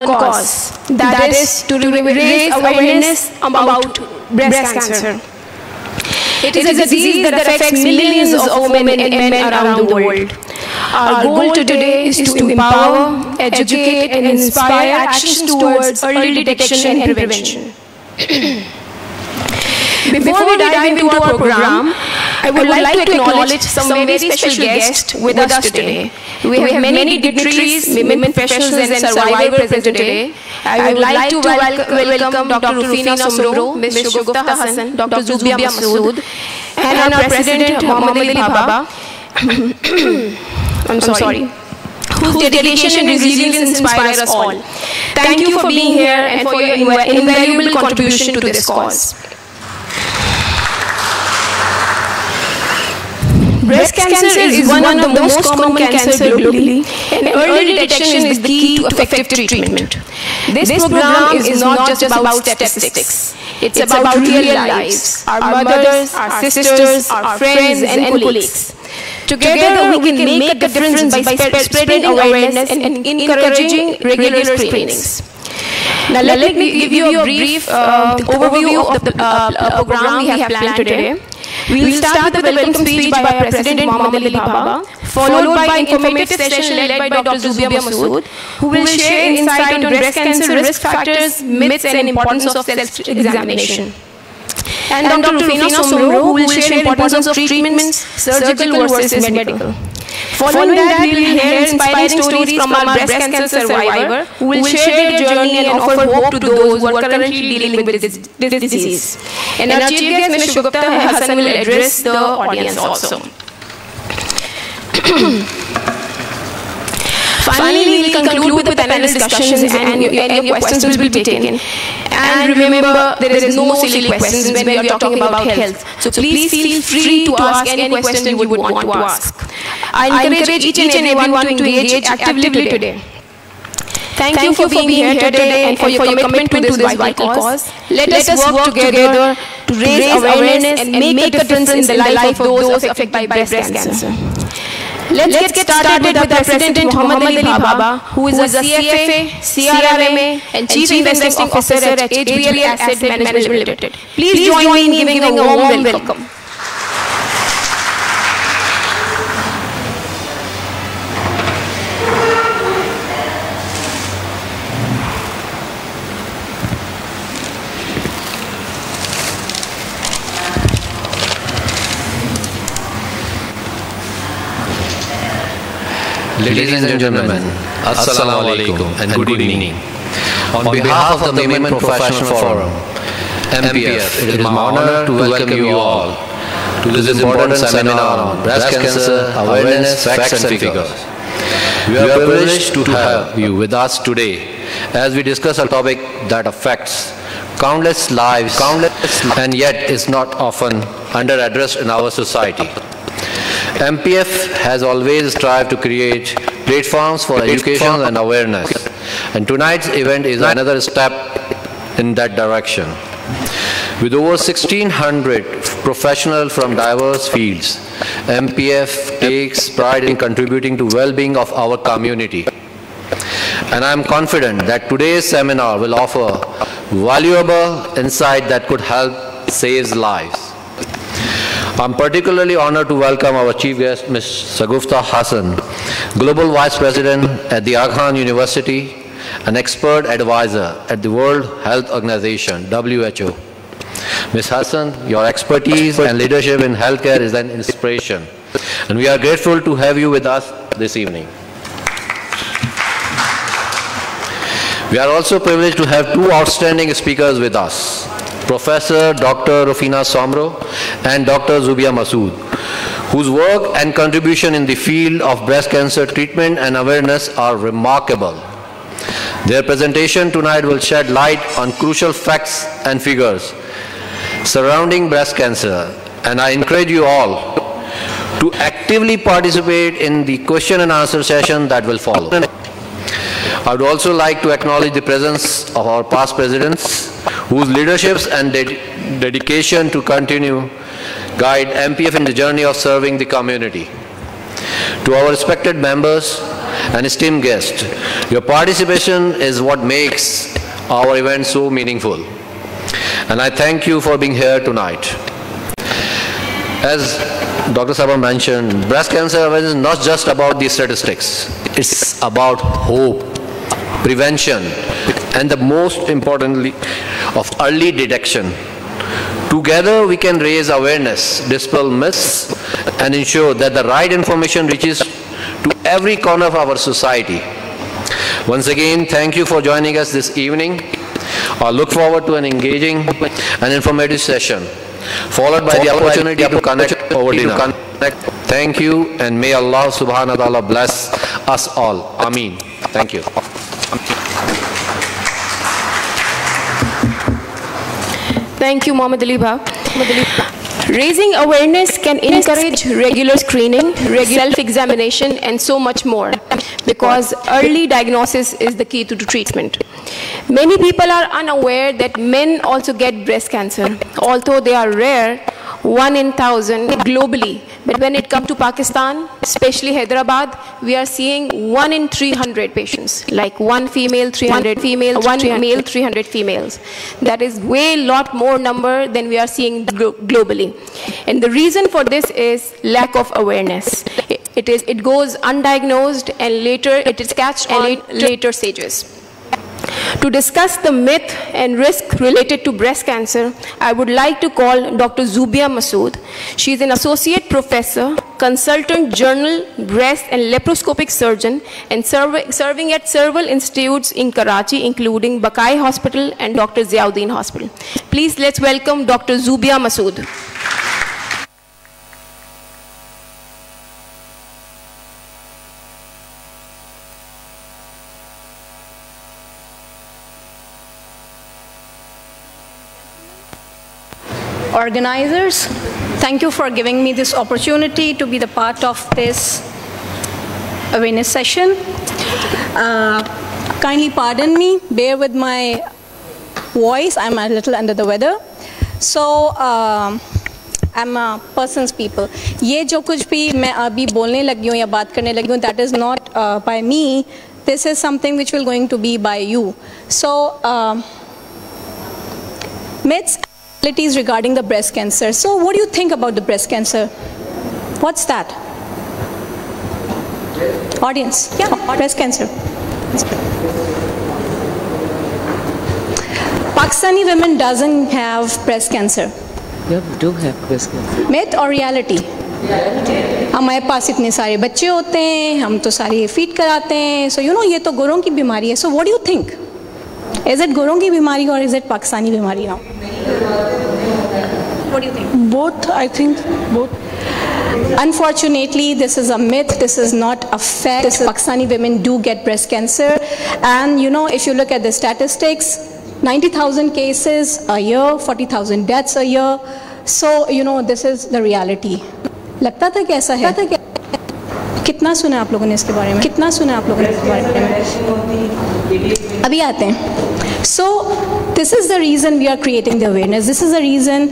cause, that is to raise awareness about breast cancer. It is a disease that affects millions of women and men around the world. Our goal today is to empower, educate, and inspire actions towards early detection and prevention. Before we dive into our program, I would like to acknowledge some very special guests with us today. We have many dignitaries, women professionals, and survivors present today. I would like to welcome Dr. Rufina Somro, Ms. Shagufta Hassan, Dr. Zubia Masood, and our President Mohammad Ali Baba. I'm sorry. Whose dedication and resilience inspire us all. Thank you for being here and for your invaluable contribution to this cause. Breast cancer is one of the most common cancers globally, and early detection is the key to effective treatment. This program is not just about statistics. It's about real lives, our mothers, our sisters, our friends, and colleagues. Together, we can make a difference by spreading awareness and encouraging regular screenings. Now, let me give you a brief overview of the program we have planned today. We will start with a welcome speech by our President Mohammad Ali Baba, followed by an informative session led by Dr. Zubia Masood, who will share insight on breast cancer risk factors, myths, and importance of self-examination. And Dr. Rufina Somro, who will share importance of treatments, surgical versus medical. Following that, we will hear inspiring stories from our breast cancer survivor, who will share their journey and offer hope to those who are currently dealing with this disease. And our chief guest, Ms. Shagufta Hassan, will address the audience also. Finally, we will conclude with the panel discussions and your questions will be taken. And remember, there is no silly questions when we are talking about health. So please feel free to ask any question you would want to ask. I encourage each and everyone to engage actively today. Thank you for being here today and for your commitment to this vital cause. Let us work together to raise awareness and make a difference in the life of those affected by breast cancer. Let's get started with our President Mohammad Ali Baba, who is a CFA, CRMA, and Chief Investing Officer at HBL Asset Management Limited. Please join me in giving a warm welcome. Ladies and gentlemen, Assalamu alaikum and good evening. On behalf of the Women Professional Forum, MPF, it is my honor to welcome you all to this important seminar on breast cancer awareness, facts and figures. We are privileged to have you with us today as we discuss a topic that affects countless lives and yet is not often under-addressed in our society. MPF has always strived to create platforms for education and awareness, and tonight's event is another step in that direction. With over 1,600 professionals from diverse fields, MPF takes pride in contributing to well-being of our community. And I am confident that today's seminar will offer valuable insight that could help save lives. I'm particularly honored to welcome our chief guest, Ms. Shagufta Hassan, Global Vice President at the Aga Khan University, an expert advisor at the World Health Organization, WHO. Ms. Hassan, your expertise and leadership in healthcare is an inspiration, and we are grateful to have you with us this evening. We are also privileged to have two outstanding speakers with us, Professor Dr. Rufina Somro and Dr. Zubia Masood, whose work and contribution in the field of breast cancer treatment and awareness are remarkable. Their presentation tonight will shed light on crucial facts and figures surrounding breast cancer, and I encourage you all to actively participate in the question and answer session that will follow. I would also like to acknowledge the presence of our past presidents, whose leaderships and dedication to continue guide MPF in the journey of serving the community. To our respected members, and esteemed guests, your participation is what makes our event so meaningful. And I thank you for being here tonight. As Dr. Sabha mentioned, breast cancer awareness is not just about the statistics. It's about hope, prevention, and the most importantly of early detection. Together we can raise awareness, dispel myths, and ensure that the right information reaches to every corner of our society. Once again, thank you for joining us this evening. I look forward to an engaging and informative session, followed by the opportunity to connect over dinner. Thank you, and may Allah subhanahu wa ta'ala bless us all. Ameen. Thank you. Thank you, Mohammed Ali Bhai. Raising awareness can encourage regular screening, self-examination, and so much more, because early diagnosis is the key to treatment. Many people are unaware that men also get breast cancer, although they are rare, 1 in 1,000 globally. But when it comes to Pakistan, especially Hyderabad, we are seeing 1 in 300 patients, like 1 female, 300 females, 1 male, 300 females. That is way lot more number than we are seeing globally. And the reason for this is lack of awareness. It goes undiagnosed, and later it is catched on later stages. To discuss the myth and risk related to breast cancer, I would like to call Dr. Zubia Masood. She is an associate professor, consultant general breast and laparoscopic surgeon, and serving at several institutes in Karachi, including Bakai Hospital and Dr. Ziauddin Hospital. Please let's welcome Dr. Zubia Masood. Organizers, thank you for giving me this opportunity to be the part of this awareness session. Kindly pardon me, bear with my voice, I'm a little under the weather. So, I'm a person's people. ये जो कुछ भी मैं अभी बोलने लगी हूँ या बात करने लगी हूँ, that is not by me. This is something which will going to be by you. So, myths regarding the breast cancer. So what do you think about the breast cancer? What's that? Audience, yeah, breast cancer. Pakistani women doesn't have breast cancer. Yeah, we do have breast cancer. Myth or reality? हमारे पास इतने सारे बच्चे होते हैं, हम तो सारे feed कराते हैं. So you know ये तो गोरों की बीमारी है. So what do you think? Is it गोरों की बीमारी or is it Pakistani बीमारी now? What do you think? Both, I think, both. Unfortunately, this is a myth. This is not a fact. Pakistani women do get breast cancer. And you know, if you look at the statistics, 90,000 cases a year, 40,000 deaths a year. So, you know, this is the reality. लगता था कैसा है? कितना सुना आप लोगों ने इसके बारे में? कितना सुना आप लोगों ने इसके बारे में? अभी आते हैं. So, this is the reason we are creating the awareness. This is the reason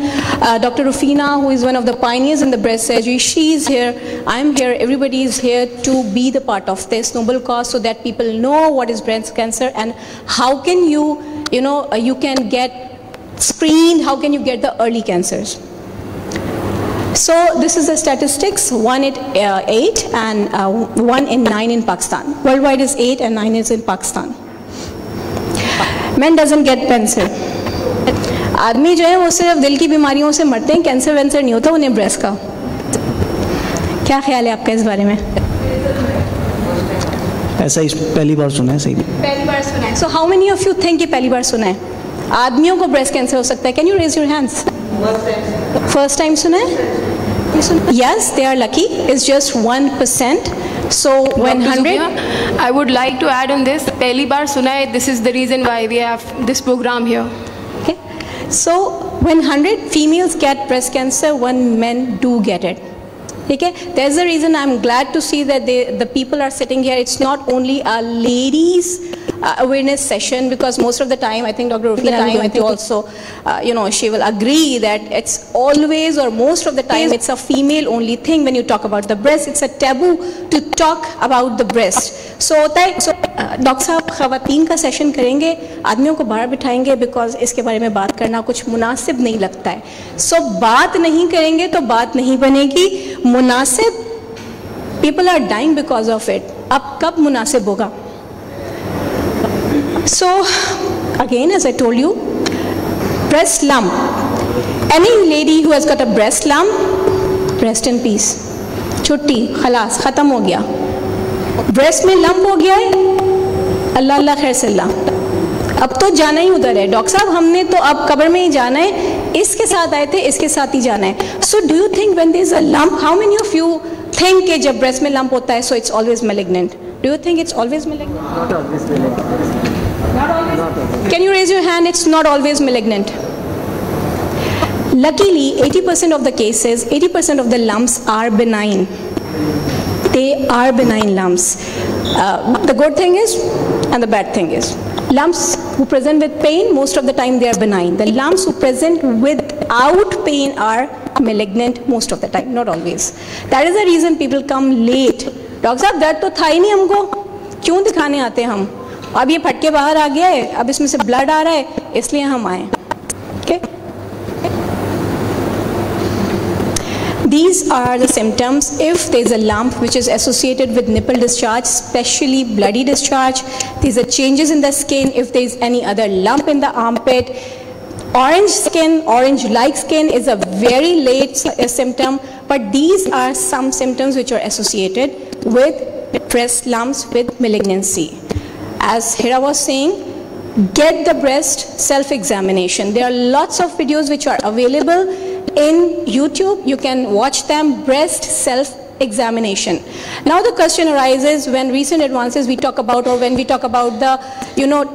Dr. Rufina, who is one of the pioneers in the breast surgery, she is here, I'm here, everybody is here to be the part of this noble cause so that people know what is breast cancer and how can you, you know, you can get screened, how can you get the early cancers. So this is the statistics, 1 in 8 and 1 in 9 in Pakistan. Worldwide is 8 and 9 is in Pakistan. Men doesn't get cancer. आदमी जो है वो सिर्फ दिल की बीमारियों से मरते हैं, कैंसर वैंसर नहीं होता उन्हें ब्रेस्ट का. क्या ख्याल है आपका इस बारे में? ऐसा ही पहली बार सुना है. सही पहली बार सुना है. So how many of you think ये पहली बार सुना है? आदमियों को ब्रेस्ट कैंसर हो सकता है. Can you raise your hands? First time सुना है? Yes, they are lucky. It's just 1%. So when 100, I would like to add on this. पहली बार सुना है. This is the reason why we have this program here. Okay. So when 100 females get breast cancer, 1 men do get it. Okay. There's a reason I'm glad to see that the people are sitting here. It's not only a ladies awareness session, because most of the time, I think Dr. Rufina also, she will agree that it's always, or most of the time, it's a female only thing when you talk about the breast. It's a taboo to talk about the breast. So doctor साहब ख़वातीन का session करेंगे, आदमियों को बाहर बिठाएंगे, because इसके बारे में बात करना कुछ मुनासिब नहीं लगता है. सो बात नहीं करेंगे तो बात नहीं बनेगी. मुनासिब, people are dying because of it. अब कब मुनासिब होगा? So again, as I told you, breast lump, any lady who has got a breast lump, rest in peace, छुट्टी, खलास, ख़त्म हो गया. ब्रेस्ट में लंप हो गया है, अल्लाह अल्लाह खैर से अल्लाह, अब तो जाना ही उधर है. डॉक्टर साहब हमने तो अब कब्र में ही जाना है, इसके साथ आए थे, इसके साथ ही जाना है. So do you think when there is a lump, how many of you think कि जब ब्रेस्ट में लंप होता है so it's always malignant? Do you think it's always malignant? Not always malignant. Can you raise your hand? It's not always malignant. Luckily, 80% of the cases, 80% of the lumps are benign. They are benign lumps. The good thing is, and the bad thing is, lumps who present with pain, most of the time they are benign. The lumps who present without pain are malignant most of the time, not always. That is the reason people come late. Doctor साहब दर्द तो था ही नहीं हमको, क्यों दिखाने आते हम? अब ये फटके बाहर आ गया है, अब इसमें से ब्लड आ रहा है, इसलिए हम आए. Okay? These are the symptoms if there is a lump which is associated with nipple discharge, especially bloody discharge. These are changes in the skin if there is any other lump in the armpit. Orange skin, orange-like skin is a very late symptom, but these are some symptoms which are associated with breast lumps with malignancy. As Hira was saying, get the breast self-examination. There are lots of videos which are available in YouTube. You can watch them. Breast self-examination. Now the question arises when recent advances we talk about, or when we talk about the,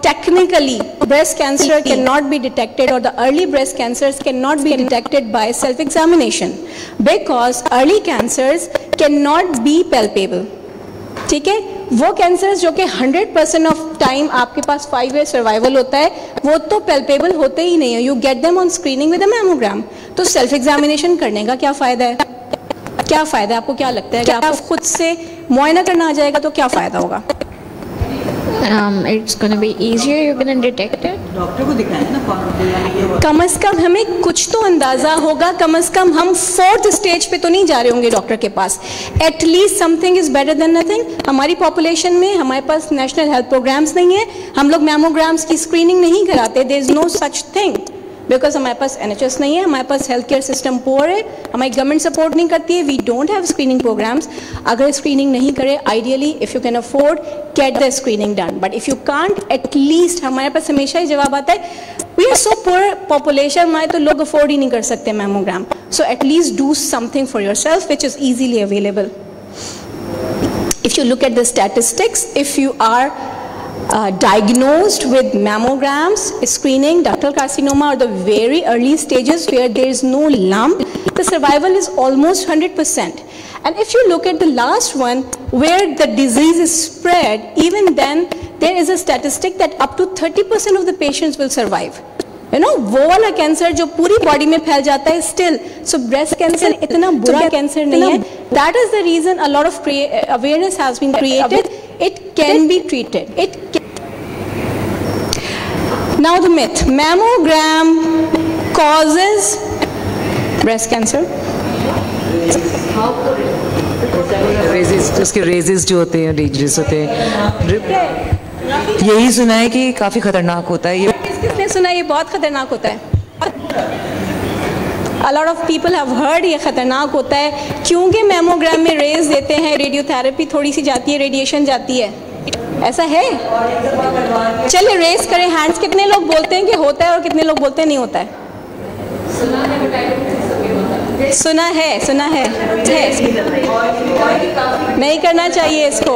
technically breast cancer cannot be detected, or the early breast cancers cannot be detected by self-examination, because early cancers cannot be palpable. ठीक है, वो cancers जो कि 100% of time आपके पास 5 year survival होता है, वो तो पैल्पेबल होते ही नहीं है. You get them on screening with a mammogram. तो सेल्फ एग्जामिनेशन करने का क्या फ़ायदा है? क्या फ़ायदा है? आपको क्या लगता है कि आपको खुद से मुआयना करना आ जाएगा तो क्या फ़ायदा होगा? It's going to be easier, you're going to detect it. Doctor को दिखाएं ना. कम से कम हमें कुछ तो अंदाज़ा होगा. कम से कम हम 4th स्टेज पे तो नहीं जा रहे होंगे डॉक्टर के पास. At least something is better than nothing. हमारी पॉपुलेशन में हमारे पास नेशनल हेल्थ प्रोग्राम्स नहीं है, हम लोग मैमोग्राम्स की स्क्रीनिंग नहीं कराते. There is no such thing, because हमारे पास NHS नहीं है, हमारे पास हेल्थ केयर सिस्टम पुअर है, हमारी गवर्नमेंट सपोर्ट नहीं करती है. We don't have screening programs. अगर स्क्रीनिंग नहीं करे, ideally if you can afford, get the screening done. But if you can't, at least हमारे पास हमेशा ही जवाब आता है, we are so poor population, हमारे तो लोग अफोर्ड ही नहीं कर सकते mammogram. So at least do something for yourself which is easily available. If you look at the statistics, if you are diagnosed with mammograms, screening, ductal carcinoma, or the very early stages where there is no lump, the survival is almost 100%. And if you look at the last one where the disease is spread, even then there is a statistic that up to 30% of the patients will survive. वो वाला cancer जो पूरी body में फैल जाता है still. सो breast cancer इतना बुरा कैंसर नहीं है. That is the reason a lot of awareness has been created. It can be treated. Now the myth: mammogram causes breast cancer. उसके रेजेस जो होते हैं, डेंजरस होते हैं. यही सुना है कि काफ़ी खतरनाक होता है. ये किसने सुना है? ये बहुत खतरनाक होता है. A lot of people have heard ये खतरनाक होता है क्योंकि मैमोग्राम में रेज देते हैं, रेडियोथेरेपी थोड़ी सी जाती है, रेडिएशन जाती है. ऐसा है? चलिए रेज करें हैंड्स. कितने लोग बोलते हैं कि होता है और कितने लोग बोलते हैं नहीं होता है? सुना है. नहीं करना चाहिए इसको.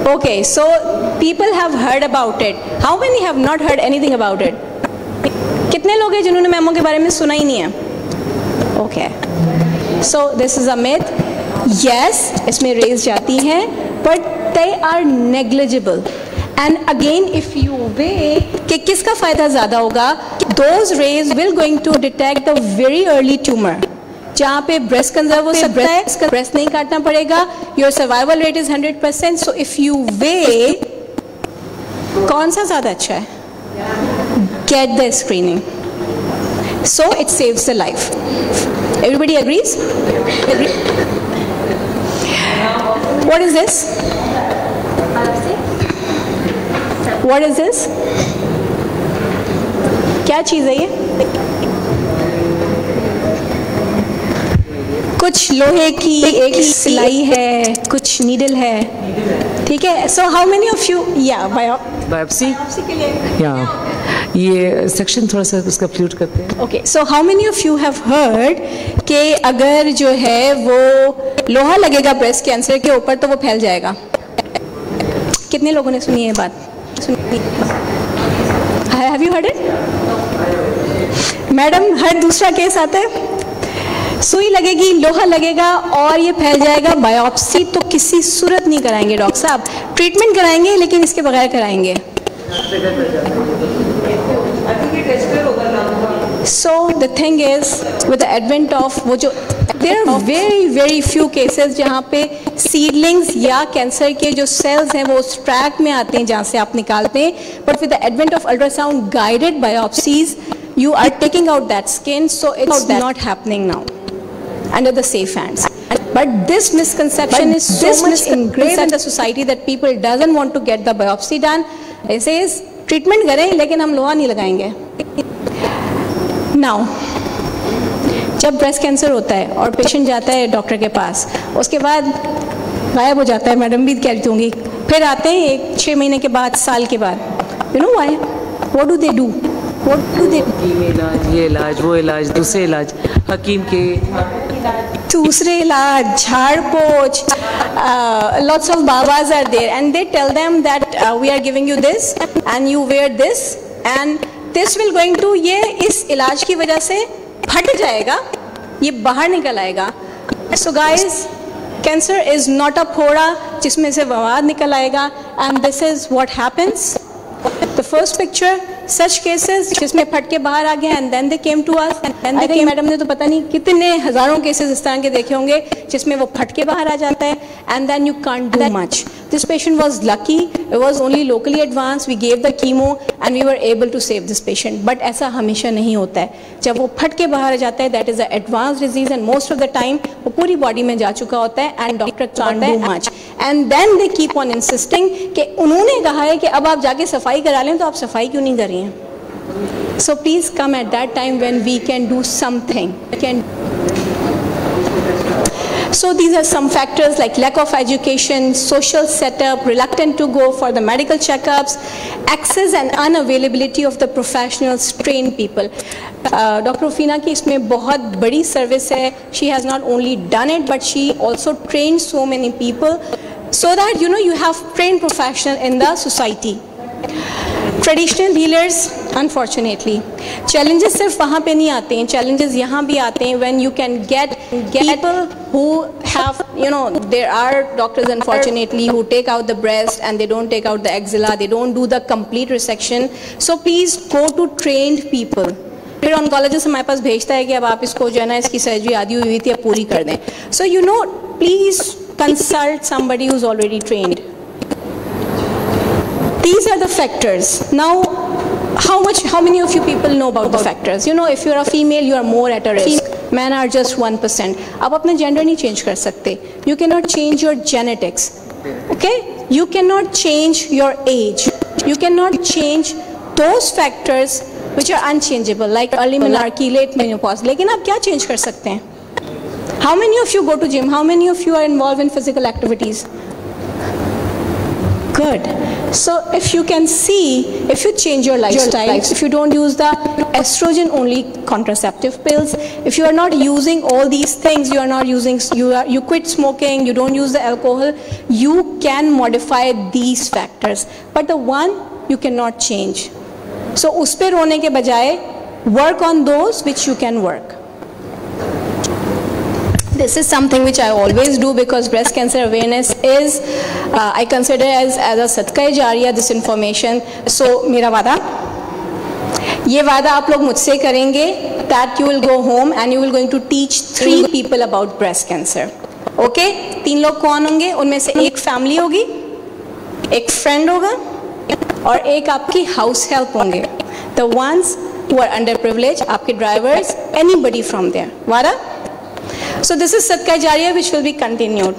Okay, so people have heard about it. How many have not heard anything about it? कितने लोग हैं जिन्होंने मैमो के बारे में सुना ही नहीं है? Okay, so this is a myth. yes, इसमें rays जाती हैं, but they are negligible. And again, if you weigh कि किसका फायदा ज़्यादा होगा, those rays will going to detect the very early tumor. जहाँ पे breast conserve हो सकता है, breast नहीं काटना पड़ेगा, your survival rate is 100%. So if you weigh, कौन सा ज़्यादा अच्छा है? Get the screening. So it saves the life. Everybody agrees? What is this? What is this? क्या चीज़ है ये? कुछ लोहे की एक सिलाई है, कुछ नीडल है, ठीक है? So how many of you? Yeah, biopsy के लिए ये सेक्शन थोड़ा सा उसका फ्लूट करते हैं. Okay, so how many of you have heard कि अगर जो है वो लोहा लगेगा ब्रेस्ट कैंसर के ऊपर तो वो फैल जाएगा? कितने लोगों ने सुनी है ये बात? Have you heard it? Madam, हर दूसरा केस आता है, सुई लगेगी, लोहा लगेगा और ये फैल जाएगा. बायोप्सी तो किसी सूरत नहीं कराएंगे डॉक्टर साहब, ट्रीटमेंट कराएंगे लेकिन इसके बगैर कराएंगे. So the thing is, with the advent of वो जो there are very few cases जहाँ पे seedlings या कैंसर के जो cells हैं वो उस track में आते हैं जहाँ से आप निकालते हैं. But with the advent of ultrasound guided biopsies, you are taking out that skin, so it's not happening now under the safe hands. But this misconception is so much engraved in the society that people doesn't want to get the biopsy done. It says treatment करें लेकिन हम लोहा नहीं लगाएंगे. Now, जब breast cancer होता है और पेशेंट जाता है डॉक्टर के पास, उसके बाद गायब हो जाता है, मैडम भी कहती होंगी, फिर आते हैं 6 महीने के बाद, साल के बाद. You know why? What do they do? What do they do? इलाज, ये इलाज, वो इलाज, दूसरे इलाज, हकीम के दूसरे इलाज, झाड़ पोछ, lots of babas are there and they tell them that we are giving you this and you wear this and this will going to, ये इस इलाज की वजह से फट जाएगा, ये बाहर निकल आएगा. So guys, cancer is not a फोड़ा जिसमें से मवाद निकल आएगा, and this is what happens. The first picture, such cases जिसमें फट के बाहर आ गया and then they came to us and then they came. Madam ने तो पता नहीं कितने हजारों केसेस इस तरह के देखे होंगे जिसमें वो फट के बाहर आ जाता है and then you can't do much. This patient was lucky, it was only locally advanced, we gave the chemo and we were able to save this patient. But ऐसा हमेशा नहीं होता है. जब वो फट के बाहर आ जाता है, that is an advanced disease and most of the time वो पूरी बॉडी में जा चुका होता है and doctor can't do much. And then they keep on insisting कि उन्होंने कहा है कि अब आप जाके सफाई करा लें, तो आप सफाई क्यों नहीं कर रही हैं? So please come at that time when we can do something. So these are some factors like lack of education, social setup, reluctant to go for the medical checkups, access and unavailability of the professionals, trained people. Dr. Rufina की इसमें बहुत बड़ी service है. She has not only done it, but she also trained so many people so that you have trained professional in the society. Traditional healers, unfortunately, challenges सिर्फ वहाँ पे नहीं आते हैं, challenges यहाँ भी आते हैं when you can get people who have, there are doctors unfortunately who take out the breast and they don't take out the axilla, they don't do the complete resection. So please go to trained people. फिर oncologist हमारे पास भेजता है कि अब आप इसको जो है ना इसकी सर्जरी आदि हुई थी अब पूरी कर दें. So please consult somebody who's already trained. These are the factors. Now, how many of you people know about the factors? If you're a female, you are more at a risk. Men are just 1%. आप अपना gender नहीं change कर सकते. You cannot change your genetics. Okay? You cannot change your age. You cannot change those factors which are unchangeable, like early menarche, late menopause. लेकिन आप क्या change कर सकते हैं? How many of you go to gym? How many of you are involved in physical activities? Good. So if you can see, if you change your lifestyle, if you don't use the estrogen only contraceptive pills, if you are not using all these things, you quit smoking, you don't use the alcohol, you can modify these factors. But the one you cannot change. So उस पे रोने के बजाय work on those which you can work. This is something which I always do because breast cancer awareness is, I consider as a sadqa jariya, this information. So, मेरा वादा, ये वादा आप लोग मुझसे करेंगे that you will go home and you will going to teach 3 people about breast cancer. Okay? 3 लोग कौन होंगे? उनमें से एक family होगी, एक friend होगा, और एक आपकी house help होंगे. The ones who are underprivileged, आपके drivers, anybody from there. वादा? So this is Sadqa Jariya which will be continued.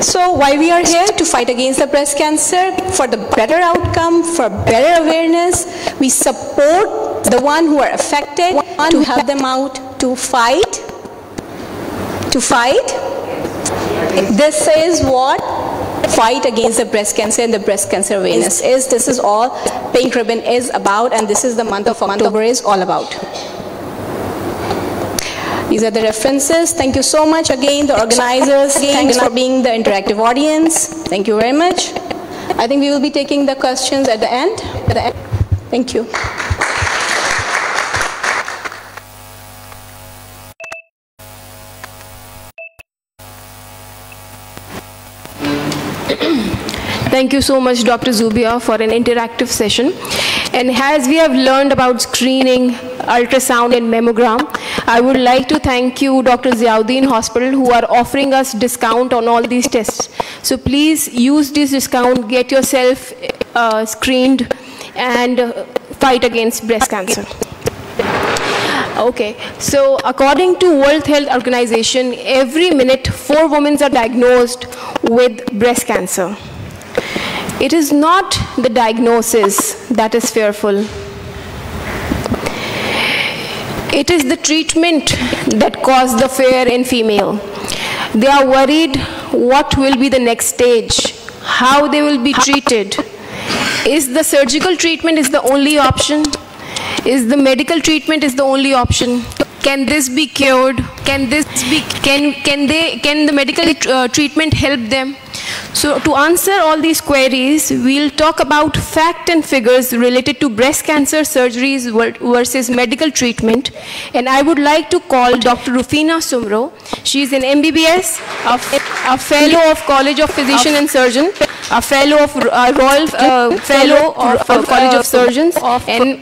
So why we are here? To fight against the breast cancer, for the better outcome, for better awareness. We support the one who are affected, to help them out, to fight. This is what fight against the breast cancer and the breast cancer awareness is. This is all Pink Ribbon is about, and this is the month of October is all about. These are the references. Thank you so much again, the organizers. Thanks for being the interactive audience. Thank you very much. I think we will be taking the questions at the end. Thank you. Thank you so much, Dr. Zubia, for an interactive session. And as we have learned about screening, ultrasound and mammogram, I would like to thank you, Dr. Ziauddin Hospital, who are offering us discount on all these tests. So please use this discount, get yourself screened, and fight against breast cancer. Okay, so according to World Health Organization, every minute 4 women are diagnosed with breast cancer. It is not the diagnosis that is fearful. It is the treatment that causes the fear in female. They are worried what will be the next stage, how they will be treated. Is the surgical treatment is the only option? Is the medical treatment is the only option? Can this be cured? Can the medical treatment help them? So to answer all these queries, we'll talk about fact and figures related to breast cancer surgeries versus medical treatment. And I would like to call Dr. Rufina Sumro. She is an MBBS, a fellow of College of Physician and Surgeon, a fellow of Fellow of College of Surgeons, and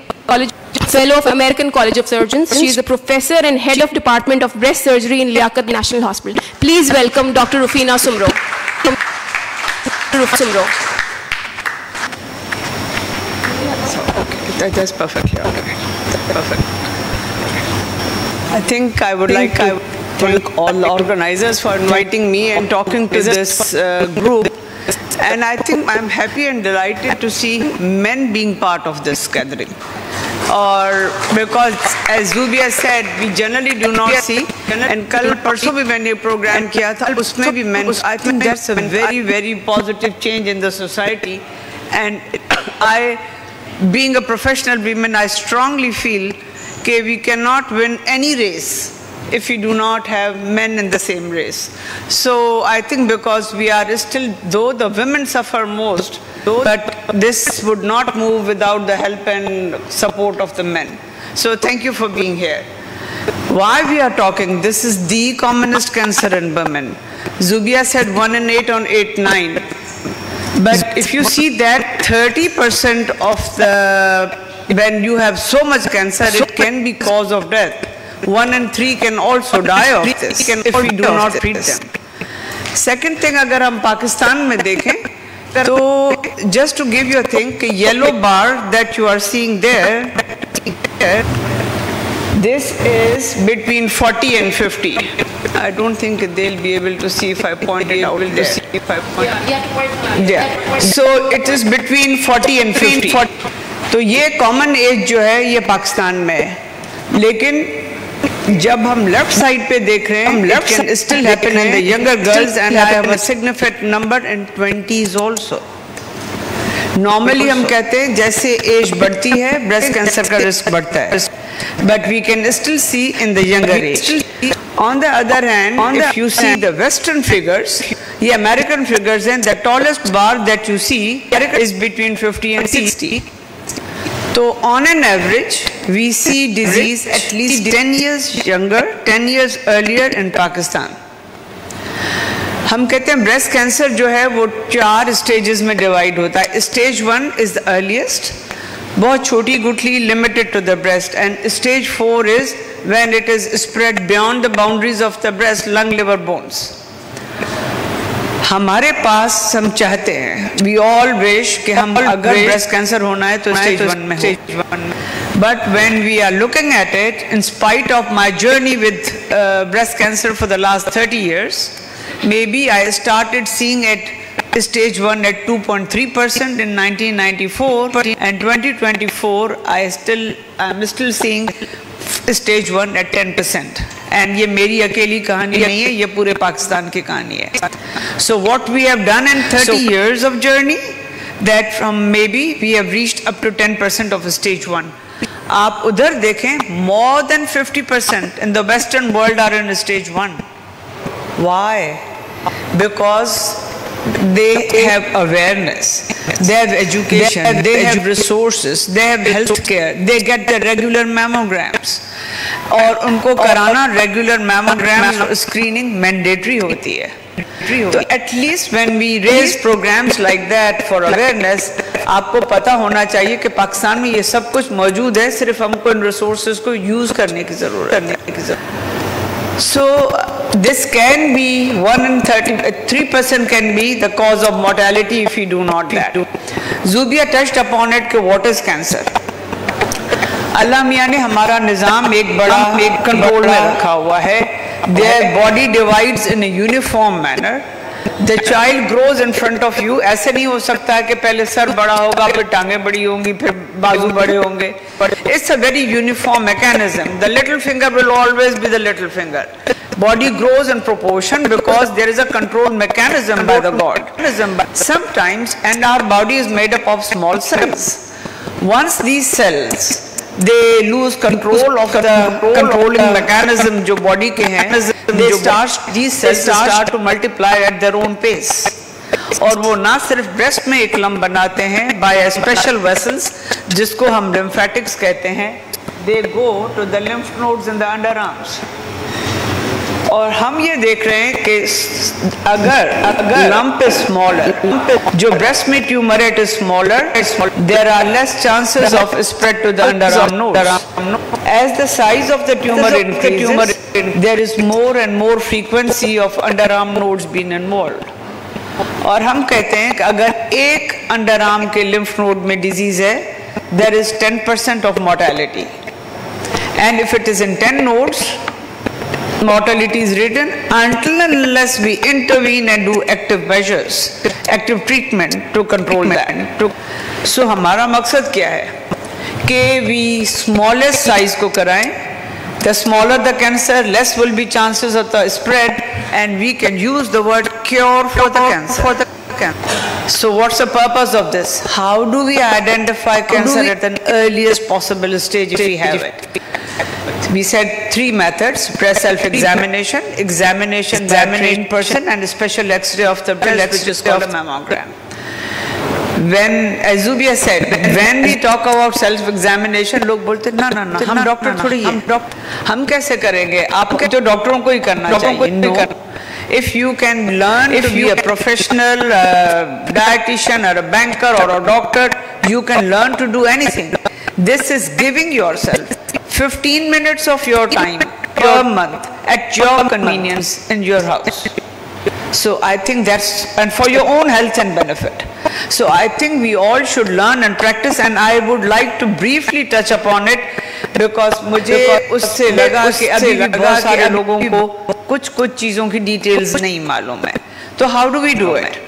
Fellow of American College of Surgeons. She is a professor and head of Department of Breast Surgery in Liaquat National Hospital. Please welcome Dr. Rufina Sumro. That's perfect. Yeah, okay. Perfect. I think I would like to thank all the organizers for inviting me and talking to this group. And I think I'm happy and delighted to see men being part of this gathering. Or because, as Zubia said, we generally do not see. And kal parso bhi maine a program kiya tha, usme bhi men. I think that's a very, very positive change in the society. And I, being a professional woman, I strongly feel that we cannot win any race if we do not have men in the same race. So I think because we are still, though the women suffer most, but this would not move without the help and support of the men. So thank you for being here. Why we are talking, this is the commonest cancer in women. Zubia said 1 in 8 on 8-9. But if you see that 30% of the, when you have so much cancer, it can be cause of death. 1 in 3 can also die of this if we do not treat them. Second thing, agar hum Pakistan mein dekhen, so just to give you a thing, yellow bar that you are seeing there, this is between 40 and 50. I don't think they'll be able to see if I point it out there. Yeah. So it is between 40 and 50. तो ये common age जो है ये पाकिस्तान में है. लेकिन जब हम left side पे देख रहे हैं, it can still happen in the younger girls, and I have a significant number in 20s also. Normally हम कहते हैं जैसे age बढ़ती है, breast cancer का risk बढ़ता है. But we can still see in the younger age. On the other hand, if you see the Western figures, the American figures, and the tallest bar that you see is between 50 and 60. So on an average, we see disease at least 10 years younger, 10 years earlier in Pakistan. हम कहते हैं breast cancer जो है वो 4 stages में divide होता है. Stage 1 is the earliest, बहुत छोटी गुठली, limited to the breast, and stage 4 is when it is spread beyond the boundaries of the breast, lung, liver, bones. हमारे पास हम चाहते हैं, वी ऑल विश कि हम अगर ब्रेस्ट कैंसर होना है तो स्टेज 1 में हो. But when we are looking at it, in spite of my journey with breast cancer for the last 30 years, maybe I started seeing it stage 1 at 2.3% in 1994, and 2024 I'm still seeing stage 1 at 10%. And ये मेरी अकेली कहानी नहीं है, ये पूरे पाकिस्तान की कहानी है. So what we have done in 30 years of journey, that from maybe we have reached up to 10% of stage 1. आप उधर देखें, more than 50% in the Western world are in stage 1. Why? Because they have awareness, they have education, they have resources, they have health care, they get the regular mammograms. और उनको कराना regular mammogram screening mandatory होती है. तो at least when we raise programs like that for awareness, आपको पता होना चाहिए कि पाकिस्तान में ये सब कुछ मौजूद है, सिर्फ हमको इन रिसोर्सेज को यूज करने की जरूरत है. So this can be 1 in 3% can be the cause of mortality if we do not that. Zubia touched upon it कि what is cancer. अल्लाह मियाँ ने हमारा निज़ाम एक बड़ा कंट्रोल में रखा हुआ है. Their body divides in a uniform manner. The child grows in front of you. ऐसे नहीं हो सकता है कि पहले सर बड़ा होगा, फिर टांगें बड़ी होंगी, फिर बाजू बड़े होंगे. It's a very uniform mechanism. The little finger will always be the little finger. Body grows in proportion because there is a control mechanism by the God. Sometimes, and our body is made up of small cells. Once these cells they lose control of the controlling mechanism जो body के हैं, these cells start to multiply at their own pace. और वो ना सिर्फ breast में एक lump बनाते हैं by a special vessels जिसको हम lymphatics कहते हैं. They go to the lymph nodes in the underarms. और हम ये देख रहे हैं कि अगर lump is smaller, जो breast में tumor है, it is smaller, there are less chances of spread to the underarm nodes. As the size of the tumor increases, there is more and more frequency of underarm nodes being involved. और हम कहते हैं कि अगर एक underarm के lymph node में disease है, there is 10% of mortality. And if it is in 10 nodes, mortality is written until and unless we intervene and do active measures, active treatment to control that. So हमारा मकसद क्या है कि we smallest size को कराएं. The smaller the cancer, less will be chances of the spread, and we can use the word cure for the cancer. So what's the purpose of this? How do we identify cancer at an earliest possible stage if we have it? We said 3 methods: breast self-examination, examination by a trained person, and a special X-ray of the breast, which is called a mammogram. When Azubia said, when we talk about self-examination, लोग बोलते ना हम doctor थोड़ी हैं, हम कैसे करेंगे? आपके जो डॉक्टरों को ही करना चाहिए. No. If you can learn to be a professional dietitian or a banker or a doctor, you can learn to do anything. This is giving yourself 15 minutes of your time per month at your convenience in your house. So I think that's, and for your own health and benefit. So I think we all should learn and practice, and I would like to briefly touch upon it because मुझे उससे लगा कि अभी भी बहुत सारे लोगों को कुछ चीज़ों की details नहीं मालूम है. So how do we do it?